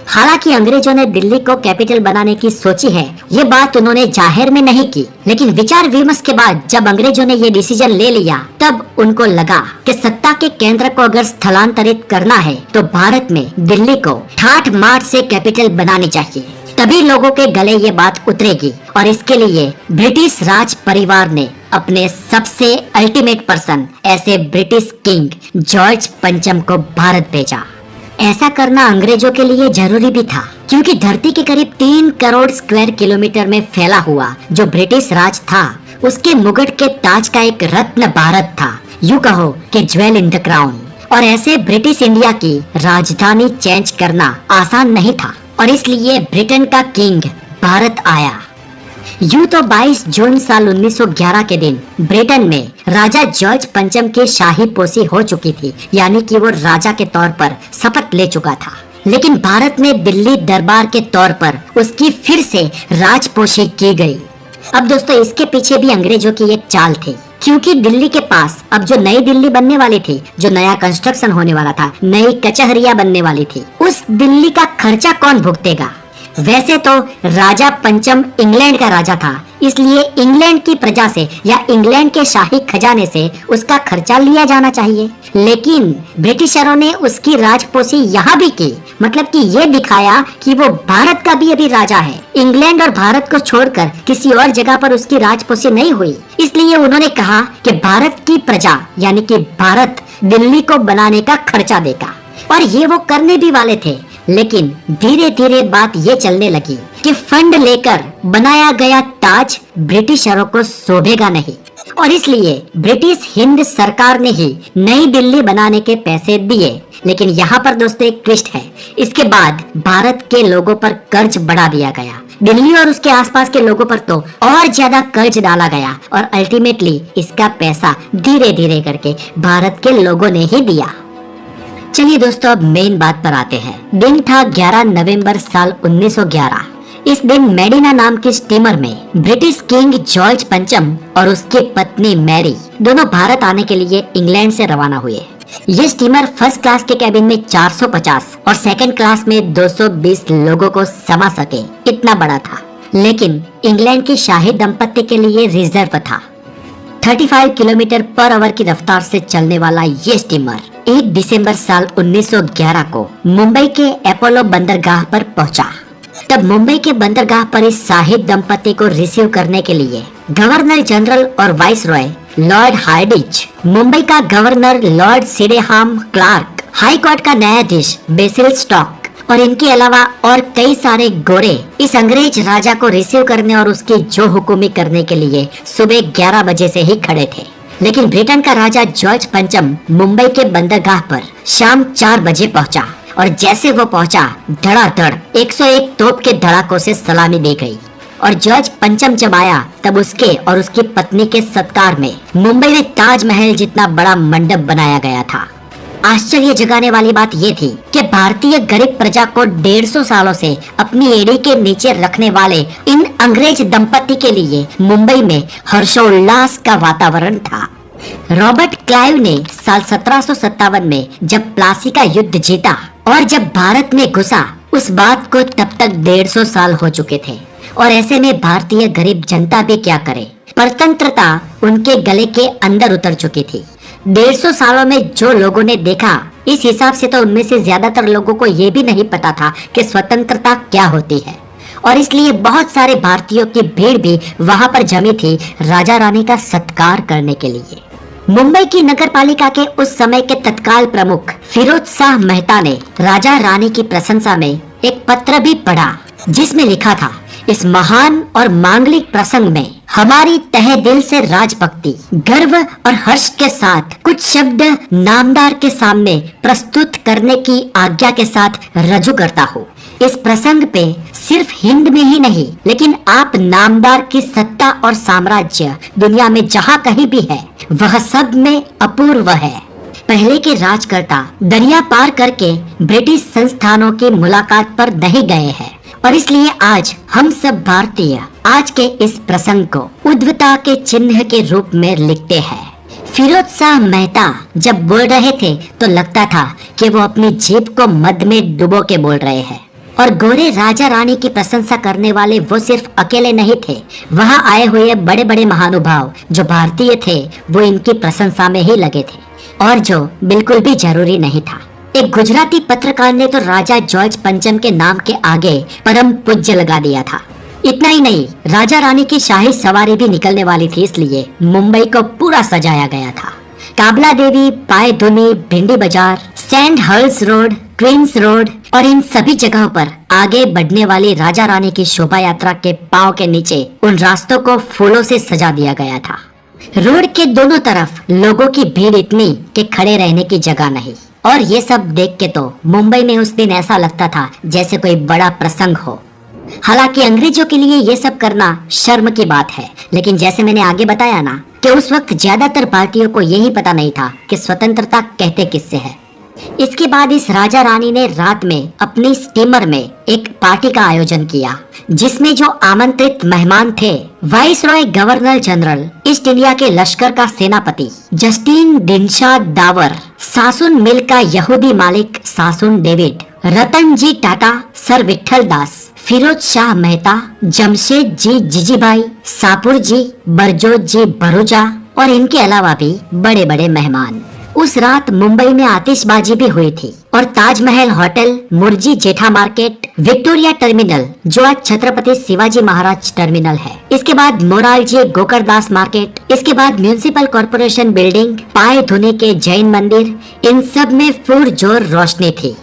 Speaker 2: हालांकि अंग्रेजों ने दिल्ली को कैपिटल बनाने की सोची है, ये बात उन्होंने जाहिर में नहीं की, लेकिन विचार विमर्श के बाद जब अंग्रेजों ने ये डिसीजन ले लिया, तब उनको लगा कि सत्ता के केंद्र को अगर स्थलांतरित करना है तो भारत में दिल्ली को ठाठ माठ से कैपिटल बनानी चाहिए, तभी लोगों के गले ये बात उतरेगी। और इसके लिए ब्रिटिश राज परिवार ने अपने सबसे अल्टीमेट पर्सन ऐसे ब्रिटिश किंग जॉर्ज पंचम को भारत भेजा। ऐसा करना अंग्रेजों के लिए जरूरी भी था, क्योंकि धरती के करीब 3 करोड़ स्क्वायर किलोमीटर में फैला हुआ जो ब्रिटिश राज था, उसके मुकुट के ताज का एक रत्न भारत था, यूं कहो कि ज्वेल इन द क्राउन। और ऐसे ब्रिटिश इंडिया की राजधानी चेंज करना आसान नहीं था, और इसलिए ब्रिटेन का किंग भारत आया। यूं तो 22 जून साल 1911 के दिन ब्रिटेन में राजा जॉर्ज पंचम की शाही पोशी हो चुकी थी, यानी कि वो राजा के तौर पर शपथ ले चुका था। लेकिन भारत में दिल्ली दरबार के तौर पर उसकी फिर से राजपोशी की गई। अब दोस्तों, इसके पीछे भी अंग्रेजों की एक चाल थी, क्योंकि दिल्ली के पास अब जो नई दिल्ली बनने वाली थी, जो नया कंस्ट्रक्शन होने वाला था, नई कचहरियां बनने वाली थी, उस दिल्ली का खर्चा कौन भुगतेगा? वैसे तो राजा पंचम इंग्लैंड का राजा था, इसलिए इंग्लैंड की प्रजा से या इंग्लैंड के शाही खजाने से उसका खर्चा लिया जाना चाहिए। लेकिन ब्रिटिशरों ने उसकी राजपोशी यहाँ भी की, मतलब कि ये दिखाया कि वो भारत का भी अभी राजा है। इंग्लैंड और भारत को छोड़कर किसी और जगह पर उसकी राजपोशी नहीं हुई, इसलिए उन्होंने कहा कि भारत की प्रजा यानी कि भारत दिल्ली को बनाने का खर्चा देगा, और ये वो करने भी वाले थे। लेकिन धीरे धीरे बात ये चलने लगी कि फंड लेकर बनाया गया ताज ब्रिटिशरों को शोभेगा नहीं, और इसलिए ब्रिटिश हिंद सरकार ने ही नई दिल्ली बनाने के पैसे दिए। लेकिन यहाँ पर दोस्तों एक ट्विस्ट है, इसके बाद भारत के लोगों पर कर्ज बढ़ा दिया गया। दिल्ली और उसके आसपास के लोगों पर तो और ज्यादा कर्ज डाला गया, और अल्टीमेटली इसका पैसा धीरे धीरे करके भारत के लोगों ने ही दिया। चलिए दोस्तों, अब मेन बात पर आते हैं। दिन था 11 नवंबर साल 1911। इस दिन मेडिना नाम की स्टीमर में ब्रिटिश किंग जॉर्ज पंचम और उसकी पत्नी मैरी दोनों भारत आने के लिए इंग्लैंड से रवाना हुए। ये स्टीमर फर्स्ट क्लास के कैबिन में 450 और सेकंड क्लास में 220 लोगों को समा सके, इतना बड़ा था। लेकिन इंग्लैंड की शाही दंपत्ति के लिए रिजर्व था। 35 किलोमीटर पर आवर की रफ्तार से चलने वाला ये स्टीमर 1 दिसंबर साल 1911 को मुंबई के अपोलो बंदरगाह पर पहुंचा। तब मुंबई के बंदरगाह पर इस शाही दंपत्ति को रिसीव करने के लिए गवर्नर जनरल और viceroy Lord Hardinge, Mumbai का governor Lord Sydenham Clarke, high court का न्यायाधीश बेसिल स्टॉक और इनके अलावा और कई सारे गोरे इस अंग्रेज राजा को रिसीव करने और उसकी जो हुकुमी करने के लिए सुबह 11 बजे से ही खड़े थे। लेकिन ब्रिटेन का राजा जॉर्ज पंचम मुंबई के बंदरगाह पर शाम 4 बजे पहुंचा, और जैसे वो पहुंचा, धड़ाधड़ 101 तोप के धड़ाकों से सलामी दी गई। और जॉर्ज पंचम जब आया, तब उसके और उसकी पत्नी के सत्कार में मुंबई में ताजमहल जितना बड़ा मंडप बनाया गया था। आश्चर्य जगाने वाली बात ये थी कि भारतीय गरीब प्रजा को 150 सालों से अपनी एड़ी के नीचे रखने वाले इन अंग्रेज दंपति के लिए मुंबई में हर्षोल्लास का वातावरण था। रॉबर्ट क्लाइव ने साल 1757 में जब प्लासी का युद्ध जीता और जब भारत में घुसा, उस बात को तब तक 150 साल हो चुके थे, और ऐसे में भारतीय गरीब जनता भी क्या करे। परतंत्रता उनके गले के अंदर उतर चुकी थी। 150 सालों में जो लोगों ने देखा, इस हिसाब से तो उनमें से ज्यादातर लोगों को ये भी नहीं पता था कि स्वतंत्रता क्या होती है, और इसलिए बहुत सारे भारतीयों की भीड़ भी वहां पर जमी थी राजा रानी का सत्कार करने के लिए। मुंबई की नगर पालिका के उस समय के तत्काल प्रमुख फिरोज शाह मेहता ने राजा रानी की प्रशंसा में एक पत्र भी पढ़ा, जिसमें लिखा था, इस महान और मांगलिक प्रसंग में हमारी तहे दिल से राजभक्ति, गर्व और हर्ष के साथ कुछ शब्द नामदार के सामने प्रस्तुत करने की आज्ञा के साथ रजू करता हूँ। इस प्रसंग पे सिर्फ हिंद में ही नहीं, लेकिन आप नामदार की सत्ता और साम्राज्य दुनिया में जहाँ कहीं भी है, वह सब में अपूर्व है। पहले के राजकर्ता दरिया पार करके ब्रिटिश संस्थानों की मुलाकात पर नहीं गए हैं और इसलिए आज हम सब भारतीय आज के इस प्रसंग को उद्वता के चिन्ह के रूप में लिखते हैं। फिरोज शाह मेहता जब बोल रहे थे तो लगता था कि वो अपनी जीभ को मद में डुबो के बोल रहे हैं और गोरे राजा रानी की प्रशंसा करने वाले वो सिर्फ अकेले नहीं थे, वहाँ आए हुए बड़े बड़े महानुभाव जो भारतीय थे वो इनकी प्रशंसा में ही लगे थे और जो बिल्कुल भी जरूरी नहीं था। एक गुजराती पत्रकार ने तो राजा जॉर्ज पंचम के नाम के आगे परम पूज्य लगा दिया था। इतना ही नहीं, राजा रानी की शाही सवारी भी निकलने वाली थी, इसलिए मुंबई को पूरा सजाया गया था। काबला देवी, Pydhonie, Bhendi Bazaar, Sandhurst road, Queens road और इन सभी जगहों पर आगे बढ़ने वाली राजा रानी की शोभा यात्रा के पांव के नीचे उन रास्तों को फूलों से सजा दिया गया था। रोड के दोनों तरफ लोगों की भीड़ इतनी कि खड़े रहने की जगह नहीं और ये सब देख के तो मुंबई में उस दिन ऐसा लगता था जैसे कोई बड़ा प्रसंग हो। हालांकि अंग्रेजों के लिए ये सब करना शर्म की बात है, लेकिन जैसे मैंने आगे बताया ना कि उस वक्त ज्यादातर भारतीयों को यही पता नहीं था कि स्वतंत्रता कहते किससे है। इसके बाद इस राजा रानी ने रात में अपनी स्टीमर में एक पार्टी का आयोजन किया जिसमें जो आमंत्रित मेहमान थे viceroy governor general east India के लश्कर का सेनापति जस्टिन डिनशा डावर, सासुन मिल का यहूदी मालिक सासुन डेविड, रतन जी टाटा, सर विठल दास, फिरोज शाह मेहता, जमशेद जी जीजीभाई, सापुर जी, बरजोत जी भरूचा और इनके अलावा भी बड़े बड़े मेहमान। उस रात मुंबई में आतिशबाजी भी हुई थी और ताजमहल होटल, मुर्जी जेठा मार्केट, विक्टोरिया टर्मिनल जो आज छत्रपति शिवाजी महाराज टर्मिनल है, इसके बाद मोरारजी गोकरदास मार्केट, इसके बाद म्यूनिसिपल कॉर्पोरेशन बिल्डिंग, पायधुनी के जैन मंदिर, इन सब में पुरजोर रोशनी थी।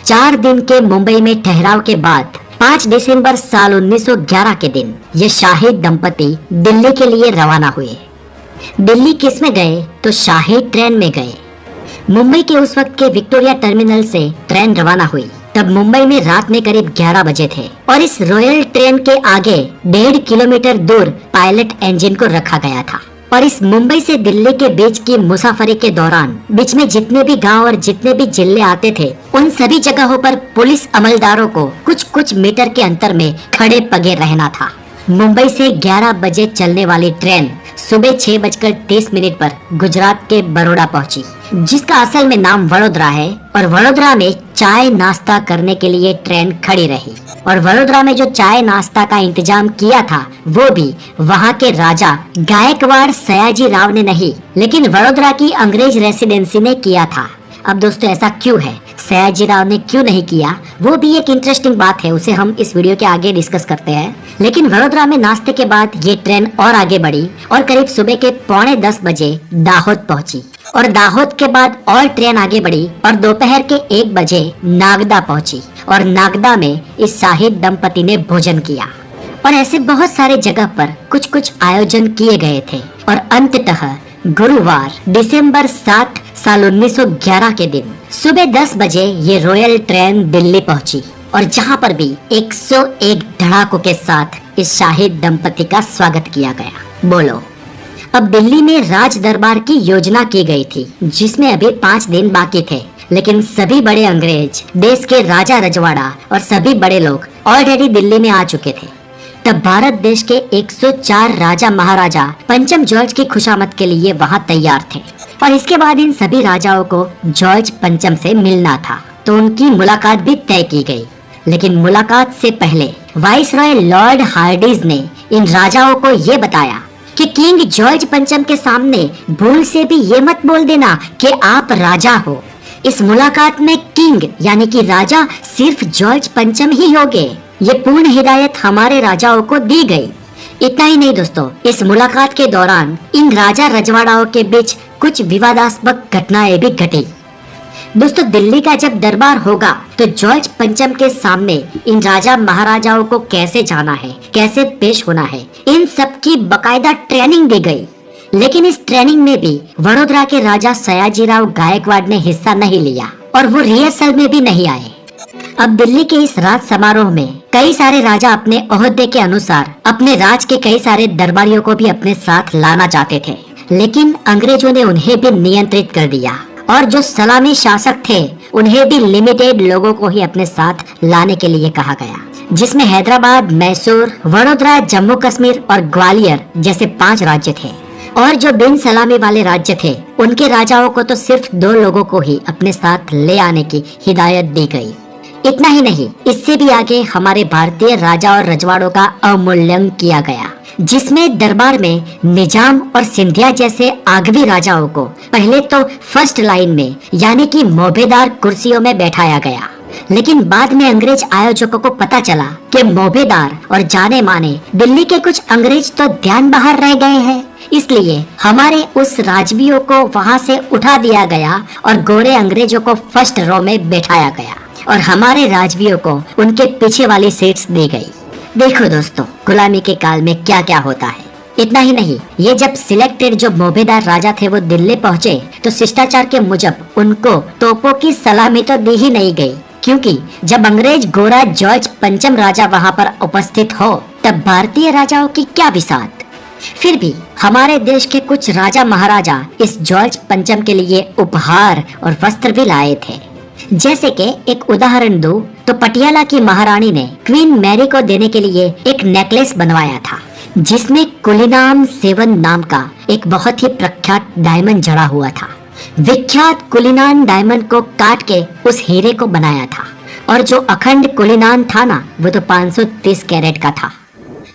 Speaker 2: 4 दिन के मुंबई में ठहराव के बाद 5 दिसंबर साल 1911 के दिन ये शाही दंपति दिल्ली के लिए रवाना हुए। दिल्ली किस में गए तो शाही ट्रेन में गए। मुंबई के उस वक्त के विक्टोरिया टर्मिनल से ट्रेन रवाना हुई तब मुंबई में रात में करीब 11 बजे थे और इस रॉयल ट्रेन के आगे 1.5 किलोमीटर दूर पायलट इंजन को रखा गया था और इस मुंबई से दिल्ली के बीच की मुसाफरी के दौरान बीच में जितने भी गांव और जितने भी जिले आते थे उन सभी जगहों पर पुलिस अमलदारों को कुछ मीटर के अंतर में खड़े पगे रहना था। मुंबई से 11 बजे चलने वाली ट्रेन सुबह 6:30 पर गुजरात के बड़ौदा पहुंची, जिसका असल में नाम वडोदरा है और वडोदरा में चाय नाश्ता करने के लिए ट्रेन खड़ी रही और वडोदरा में जो चाय नाश्ता का इंतजाम किया था वो भी वहाँ के राजा गायकवाड़ सयाजी राव ने नहीं, लेकिन वडोदरा की अंग्रेज रेसिडेंसी ने किया था। अब दोस्तों ऐसा क्यों है, सयाजी राव ने क्यों नहीं किया, वो भी एक इंटरेस्टिंग बात है, उसे हम इस वीडियो के आगे डिस्कस करते हैं। लेकिन वडोदरा में नाश्ते के बाद ये ट्रेन और आगे बढ़ी और करीब सुबह के 9:45 बजे दाहोद पहुंची और दाहोद के बाद और ट्रेन आगे बढ़ी और दोपहर के 1 बजे नागदा पहुंची और नागदा में इस शाही दंपति ने भोजन किया और ऐसे बहुत सारे जगह पर कुछ आयोजन किए गए थे और अंततः गुरुवार दिसंबर 7 साल 1911 के दिन सुबह 10 बजे ये रॉयल ट्रेन दिल्ली पहुंची और जहां पर भी 101 धड़ाकों के साथ इस शाही दंपति का स्वागत किया गया। बोलो, अब दिल्ली में राज दरबार की योजना की गई थी जिसमें अभी 5 दिन बाकी थे, लेकिन सभी बड़े अंग्रेज, देश के राजा रजवाड़ा और सभी बड़े लोग ऑलरेडी दिल्ली में आ चुके थे। तब भारत देश के 104 राजा महाराजा पंचम जॉर्ज की खुशामद के लिए वहां तैयार थे और इसके बाद इन सभी राजाओं को जॉर्ज पंचम से मिलना था, तो उनकी मुलाकात भी तय की गई। लेकिन मुलाकात से पहले वाइसरॉय लॉर्ड हार्डिज ने इन राजाओं को ये बताया कि किंग जॉर्ज पंचम के सामने भूल से भी ये मत बोल देना कि आप राजा हो। इस मुलाकात में किंग यानी कि राजा सिर्फ जॉर्ज पंचम ही होंगे, ये पूर्ण हिदायत हमारे राजाओं को दी गई। इतना ही नहीं दोस्तों, इस मुलाकात के दौरान इन राजा रजवाड़ाओं के बीच कुछ विवादास्पद घटनाएं भी घटी। दोस्तों, दिल्ली का जब दरबार होगा तो जॉर्ज पंचम के सामने इन राजा महाराजाओं को कैसे जाना है, कैसे पेश होना है, इन सब की बकायदा ट्रेनिंग दी गई। लेकिन इस ट्रेनिंग में भी वडोदरा के राजा सयाजीराव गायकवाड़ ने हिस्सा नहीं लिया और वो रिहर्सल में भी नहीं आए। अब दिल्ली के इस राज समारोह में कई सारे राजा अपने ओहदे के अनुसार अपने राज के कई सारे दरबारियों को भी अपने साथ लाना चाहते थे, लेकिन अंग्रेजों ने उन्हें भी नियंत्रित कर दिया और जो सलामी शासक थे उन्हें भी लिमिटेड लोगों को ही अपने साथ लाने के लिए कहा गया, जिसमें हैदराबाद, मैसूर, वडोदरा, जम्मू कश्मीर और ग्वालियर जैसे 5 राज्य थे। और जो बिन सलामी वाले राज्य थे उनके राजाओं को तो सिर्फ 2 लोगों को ही अपने साथ ले आने की हिदायत दी गई। इतना ही नहीं, इससे भी आगे हमारे भारतीय राजा और रजवाड़ों का अवमूल्यन किया गया, जिसमें दरबार में निजाम और सिंधिया जैसे आगवी राजाओं को पहले तो फर्स्ट लाइन में यानी कि मोभेदार कुर्सियों में बैठाया गया। लेकिन बाद में अंग्रेज आयोजकों को पता चला कि मोभेदार और जाने माने दिल्ली के कुछ अंग्रेज तो ध्यान बाहर रह गए हैं, इसलिए हमारे उस राजवियों को वहां से उठा दिया गया और गोरे अंग्रेजों को फर्स्ट रो में बैठाया गया और हमारे राजवियों को उनके पीछे वाली सीट्स दी गई। देखो दोस्तों, गुलामी के काल में क्या क्या होता है। इतना ही नहीं, ये जब सिलेक्टेड जो मोभेदार राजा थे वो दिल्ली पहुंचे तो शिष्टाचार के मुजब उनको तोपों की सलामी तो दी ही नहीं गई, क्योंकि जब अंग्रेज गोरा जॉर्ज पंचम राजा वहां पर उपस्थित हो तब भारतीय राजाओं की क्या विसात। फिर भी हमारे देश के कुछ राजा महाराजा इस जॉर्ज पंचम के लिए उपहार और वस्त्र भी लाए थे। जैसे कि एक उदाहरण दूं तो पटियाला की महारानी ने क्वीन मैरी को देने के लिए एक नेकलेस बनवाया था, जिसमें कुलीनाम सेवन नाम का एक बहुत ही प्रख्यात डायमंड जड़ा हुआ था। विख्यात कुलीनान डायमंड को काट के उस हीरे को बनाया था और जो अखंड कुलीनान था ना, वो तो 530 कैरेट का था।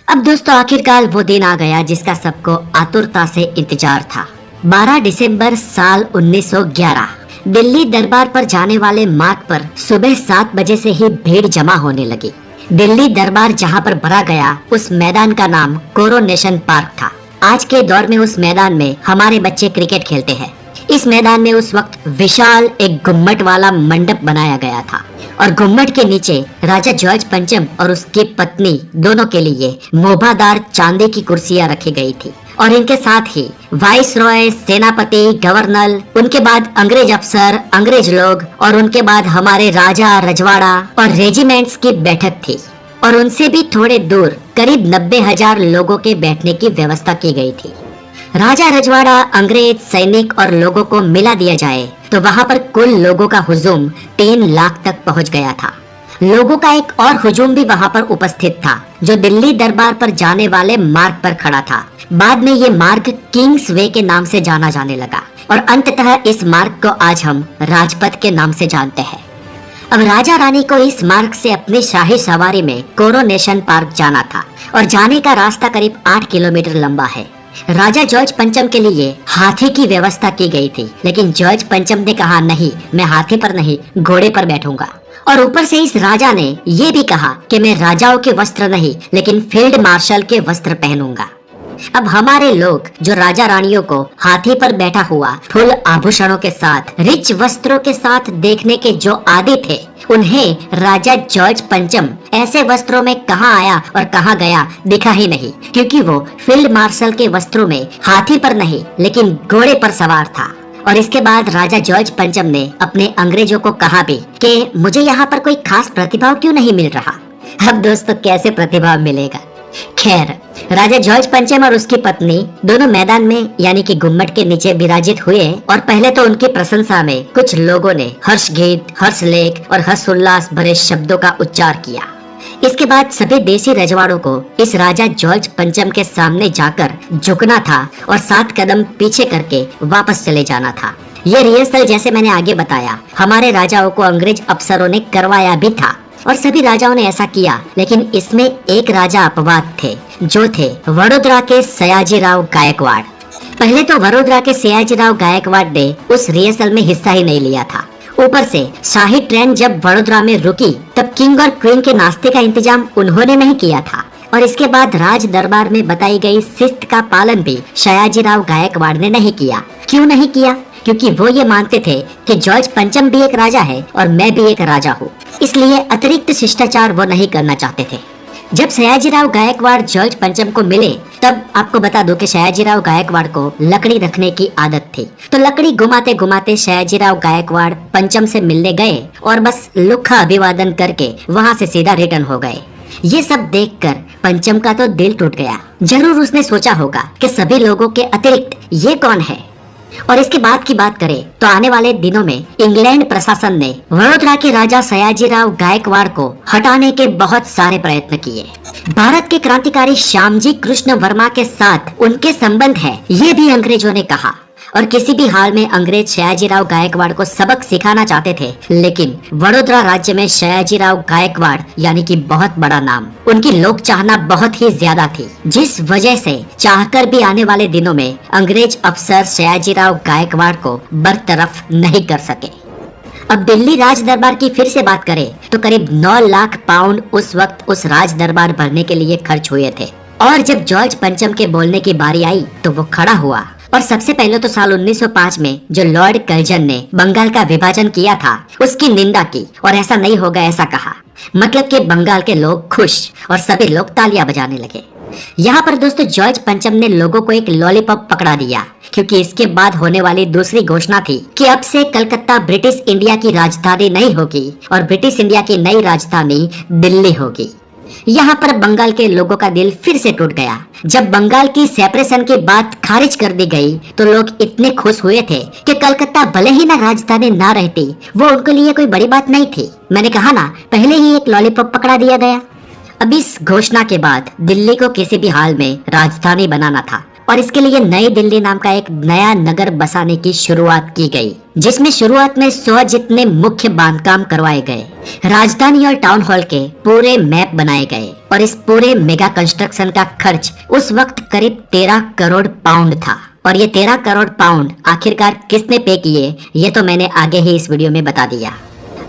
Speaker 2: अब दोस्तों, आखिरकार वो दिन आ गया जिसका सबको आतुरता से इंतजार था। 12 दिसंबर साल 1911 दिल्ली दरबार पर जाने वाले मार्ग पर सुबह 7 बजे से ही भीड़ जमा होने लगी। दिल्ली दरबार जहां पर भरा गया उस मैदान का नाम कोरोनेशन पार्क था। आज के दौर में उस मैदान में हमारे बच्चे क्रिकेट खेलते हैं। इस मैदान में उस वक्त विशाल एक गुम्मट वाला मंडप बनाया गया था और गुम्मट के नीचे राजा जॉर्ज पंचम और उसकी पत्नी दोनों के लिए मोभादार चांदी की कुर्सियां रखी गई थी और इनके साथ ही वाइस रॉय, सेनापति, गवर्नर, उनके बाद अंग्रेज अफसर, अंग्रेज लोग और उनके बाद हमारे राजा, रजवाड़ा और रेजिमेंट्स की बैठक थी और उनसे भी थोड़े दूर करीब 90,000 लोगों के बैठने की व्यवस्था की गई थी। राजा, रजवाड़ा, अंग्रेज, सैनिक और लोगों को मिला दिया जाए तो वहां पर कुल लोगों का हुजूम 3 लाख तक पहुंच गया था। लोगों का एक और हुजूम भी वहां पर उपस्थित था जो दिल्ली दरबार पर जाने वाले मार्ग पर खड़ा था। बाद में ये मार्ग किंग्स वे के नाम से जाना जाने लगा और अंततः इस मार्ग को आज हम राजपथ के नाम से जानते हैं। अब राजा रानी को इस मार्ग से अपनी शाही सवारी में कोरोनेशन पार्क जाना था और जाने का रास्ता करीब 8 किलोमीटर लंबा है। राजा जॉर्ज पंचम के लिए हाथी की व्यवस्था की गई थी, लेकिन जॉर्ज पंचम ने कहा नहीं, मैं हाथी पर नहीं घोड़े पर बैठूंगा। और ऊपर से इस राजा ने ये भी कहा कि मैं राजाओं के वस्त्र नहीं लेकिन फील्ड मार्शल के वस्त्र पहनूंगा। अब हमारे लोग जो राजा रानियों को हाथी पर बैठा हुआ फुल आभूषणों के साथ, रिच वस्त्रों के साथ देखने के जो आदी थे, उन्हें राजा जॉर्ज पंचम ऐसे वस्त्रों में कहाँ आया और कहाँ गया दिखा ही नहीं, क्योंकि वो फील्ड मार्शल के वस्त्रों में हाथी पर नहीं लेकिन घोड़े पर सवार था। और इसके बाद राजा जॉर्ज पंचम ने अपने अंग्रेजों को कहा भी कि मुझे यहाँ पर कोई खास प्रतिभाव क्यों नहीं मिल रहा। अब दोस्तों, कैसे प्रतिभाव मिलेगा। खैर, राजा जॉर्ज पंचम और उसकी पत्नी दोनों मैदान में यानी कि गुम्मट के नीचे विराजित हुए और पहले तो उनकी प्रशंसा में कुछ लोगों ने हर्ष गीत, हर्ष लेख और हर्षोल्लास भरे शब्दों का उच्चार किया। इसके बाद सभी देसी रजवाड़ों को इस राजा जॉर्ज पंचम के सामने जाकर झुकना था और 7 कदम पीछे करके वापस चले जाना था। ये रिहर्सल, जैसे मैंने आगे बताया, हमारे राजाओं को अंग्रेज अफसरों ने करवाया भी था और सभी राजाओं ने ऐसा किया, लेकिन इसमें एक राजा अपवाद थे जो थे वडोदरा के सयाजीराव गायकवाड़। पहले तो वडोदरा के सयाजीराव गायकवाड़ ने उस रिहर्सल में हिस्सा ही नहीं लिया था। ऊपर से शाही ट्रेन जब वडोदरा में रुकी तब किंग और क्वीन के नाश्ते का इंतजाम उन्होंने नहीं किया था और इसके बाद राज दरबार में बताई गई शिस्त का पालन भी सयाजीराव गायकवाड़ ने नहीं किया। क्यों नहीं किया? क्योंकि वो ये मानते थे कि जॉर्ज पंचम भी एक राजा है और मैं भी एक राजा हूँ, इसलिए अतिरिक्त शिष्टाचार वो नहीं करना चाहते थे। जब सयाजीराव गायकवाड़ जॉर्ज पंचम को मिले तब आपको बता दूं कि सयाजीराव गायकवाड़ को लकड़ी रखने की आदत थी, तो लकड़ी घुमाते घुमाते सयाजीराव गायकवाड़ पंचम से मिलने गए और बस लुखा अभिवादन करके वहाँ से सीधा रिटर्न हो गए। ये सब देखकर पंचम का तो दिल टूट गया। जरूर उसने सोचा होगा कि सभी लोगों के अतिरिक्त ये कौन है। और इसके बाद की बात करें तो आने वाले दिनों में इंग्लैंड प्रशासन ने वडोदरा के राजा सयाजीराव गायकवाड़ को हटाने के बहुत सारे प्रयत्न किए। भारत के क्रांतिकारी श्यामजी कृष्ण वर्मा के साथ उनके संबंध है, ये भी अंग्रेजों ने कहा और किसी भी हाल में अंग्रेज सयाजीराव गायकवाड़ को सबक सिखाना चाहते थे। लेकिन वडोदरा राज्य में सयाजीराव गायकवाड़ यानी कि बहुत बड़ा नाम, उनकी लोक चाहना बहुत ही ज्यादा थी, जिस वजह से चाहकर भी आने वाले दिनों में अंग्रेज अफसर सयाजीराव गायकवाड़ को बरतरफ नहीं कर सके। अब दिल्ली राज दरबार की फिर से बात करें तो करीब 9 लाख पाउंड उस वक्त उस राज दरबार भरने के लिए खर्च हुए थे। और जब जॉर्ज पंचम के बोलने की बारी आई तो वो खड़ा हुआ और सबसे पहले तो साल 1905 में जो लॉर्ड कर्जन ने बंगाल का विभाजन किया था उसकी निंदा की और ऐसा नहीं होगा ऐसा कहा। मतलब कि बंगाल के लोग खुश और सभी लोग तालियां बजाने लगे। यहाँ पर दोस्तों जॉर्ज पंचम ने लोगों को एक लॉलीपॉप पकड़ा दिया, क्योंकि इसके बाद होने वाली दूसरी घोषणा थी कि अब से कलकत्ता ब्रिटिश इंडिया की राजधानी नहीं होगी और ब्रिटिश इंडिया की नई राजधानी दिल्ली होगी। यहाँ पर बंगाल के लोगों का दिल फिर से टूट गया। जब बंगाल की सेपरेशन की बात खारिज कर दी गई तो लोग इतने खुश हुए थे कि कलकत्ता भले ही ना राजधानी ना रहती, वो उनके लिए कोई बड़ी बात नहीं थी। मैंने कहा ना, पहले ही एक लॉलीपॉप पकड़ा दिया गया। अब इस घोषणा के बाद दिल्ली को किसी भी हाल में राजधानी बनाना था और इसके लिए नई दिल्ली नाम का एक नया नगर बसाने की शुरुआत की गई, जिसमें शुरुआत में 100 जितने मुख्य बांधकाम करवाए गए। राजधानी और टाउन हॉल के पूरे मैप बनाए गए और इस पूरे मेगा कंस्ट्रक्शन का खर्च उस वक्त करीब 13 करोड़ पाउंड था। और ये 13 करोड़ पाउंड आखिरकार किसने पे किए, ये तो मैंने आगे ही इस वीडियो में बता दिया।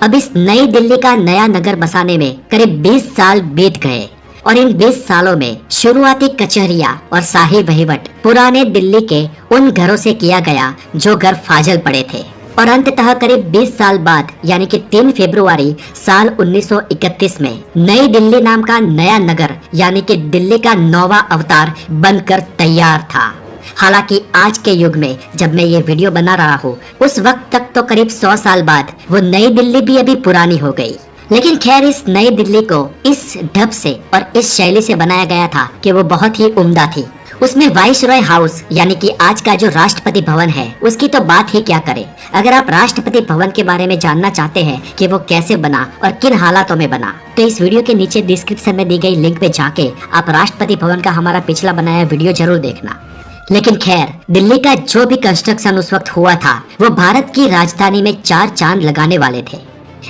Speaker 2: अब इस नई दिल्ली का नया नगर बसाने में करीब 20 साल बीत गए और इन 20 सालों में शुरुआती कचहरियां और शाही वहीवट पुराने दिल्ली के उन घरों से किया गया जो घर फाजल पड़े थे। और अंततः करीब 20 साल बाद यानी कि 3 फरवरी साल 1931 में नई दिल्ली नाम का नया नगर यानी कि दिल्ली का 9वां अवतार बनकर तैयार था। हालांकि आज के युग में जब मैं ये वीडियो बना रहा हूँ उस वक्त तक तो करीब 100 साल बाद वो नई दिल्ली भी अभी पुरानी हो गई। लेकिन खैर इस नई दिल्ली को इस ढब से और इस शैली से बनाया गया था कि वो बहुत ही उम्दा थी। उसमें वाइसरॉय हाउस यानी कि आज का जो राष्ट्रपति भवन है उसकी तो बात ही क्या करें। अगर आप राष्ट्रपति भवन के बारे में जानना चाहते हैं कि वो कैसे बना और किन हालातों में बना तो इस वीडियो के नीचे डिस्क्रिप्शन में दी गई लिंक पे जाके आप राष्ट्रपति भवन का हमारा पिछला बनाया वीडियो जरूर देखना। लेकिन खैर दिल्ली का जो भी कंस्ट्रक्शन उस वक्त हुआ था वो भारत की राजधानी में 4 चांद लगाने वाले थे।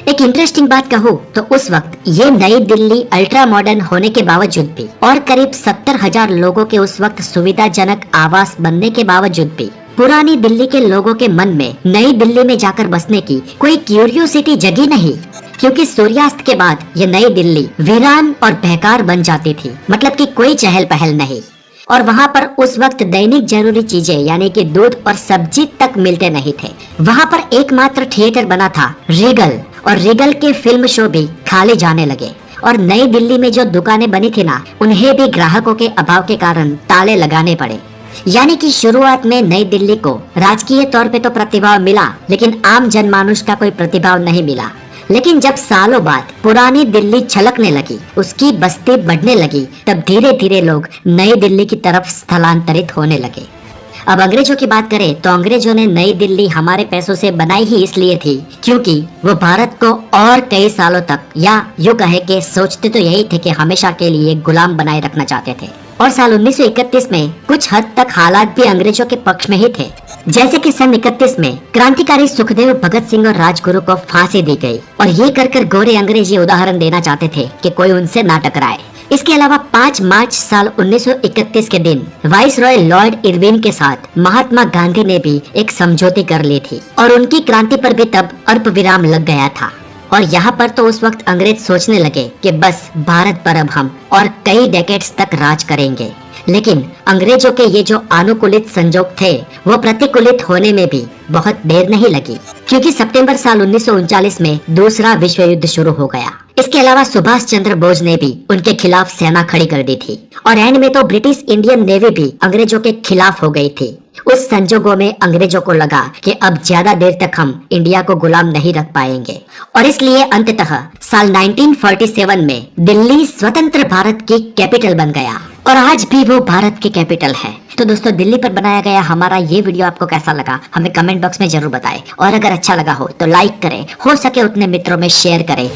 Speaker 2: एक इंटरेस्टिंग बात कहूँ तो उस वक्त ये नई दिल्ली अल्ट्रा मॉडर्न होने के बावजूद भी और करीब 70,000 लोगों के उस वक्त सुविधाजनक आवास बनने के बावजूद भी पुरानी दिल्ली के लोगों के मन में नई दिल्ली में जाकर बसने की कोई क्यूरियोसिटी जगी नहीं, क्योंकि सूर्यास्त के बाद ये नई दिल्ली वीरान और बेकार बन जाती थी। मतलब कि कोई चहल पहल नहीं और वहाँ पर उस वक्त दैनिक जरूरी चीजें यानी कि दूध और सब्जी तक मिलते नहीं थे। वहाँ पर एकमात्र थिएटर बना था रीगल और रीगल के फिल्म शो भी खाली जाने लगे और नई दिल्ली में जो दुकानें बनी थी ना उन्हें भी ग्राहकों के अभाव के कारण ताले लगाने पड़े। यानी कि शुरुआत में नई दिल्ली को राजकीय तौर पे तो प्रतिभाव मिला लेकिन आम जनमानुष का कोई प्रतिभाव नहीं मिला। लेकिन जब सालों बाद पुरानी दिल्ली छलकने लगी, उसकी बस्ती बढ़ने लगी, तब धीरे धीरे लोग नई दिल्ली की तरफ स्थलांतरित होने लगे। अब अंग्रेजों की बात करें तो अंग्रेजों ने नई दिल्ली हमारे पैसों से बनाई ही इसलिए थी क्योंकि वो भारत को और कई सालों तक या यूँ कहे कि सोचते तो यही थे कि हमेशा के लिए गुलाम बनाए रखना चाहते थे। और साल 1931 में कुछ हद तक हालात भी अंग्रेजों के पक्ष में ही थे। जैसे कि सन 31 में क्रांतिकारी सुखदेव भगत सिंह और राजगुरु को फांसी दी गई और ये कर गोरे अंग्रेज ये उदाहरण देना चाहते थे कि कोई उनसे ना टकराए। इसके अलावा 5 मार्च साल 1931 के दिन वाइसरॉय लॉर्ड इरविन के साथ महात्मा गांधी ने भी एक समझौती कर ली थी और उनकी क्रांति पर भी तब अल्पविराम लग गया था। और यहाँ पर तो उस वक्त अंग्रेज सोचने लगे कि बस भारत पर अब हम और कई डेकेड्स तक राज करेंगे। लेकिन अंग्रेजों के ये जो अनुकूलित संजोग थे वो प्रतिकूलित होने में भी बहुत देर नहीं लगी, क्योंकि सितंबर साल 1939 में दूसरा विश्व युद्ध शुरू हो गया। इसके अलावा सुभाष चंद्र बोस ने भी उनके खिलाफ सेना खड़ी कर दी थी और एंड में तो ब्रिटिश इंडियन नेवी भी अंग्रेजों के खिलाफ हो गई थी। उस संजोगों में अंग्रेजों को लगा कि अब ज्यादा देर तक हम इंडिया को गुलाम नहीं रख पाएंगे और इसलिए अंततः साल 1947 में दिल्ली स्वतंत्र भारत की कैपिटल बन गया और आज भी वो भारत की कैपिटल है। तो दोस्तों दिल्ली पर बनाया गया हमारा ये वीडियो आपको कैसा लगा हमें कमेंट बॉक्स में जरूर बताएं और अगर अच्छा लगा हो तो लाइक करें, हो सके उतने मित्रों में शेयर करें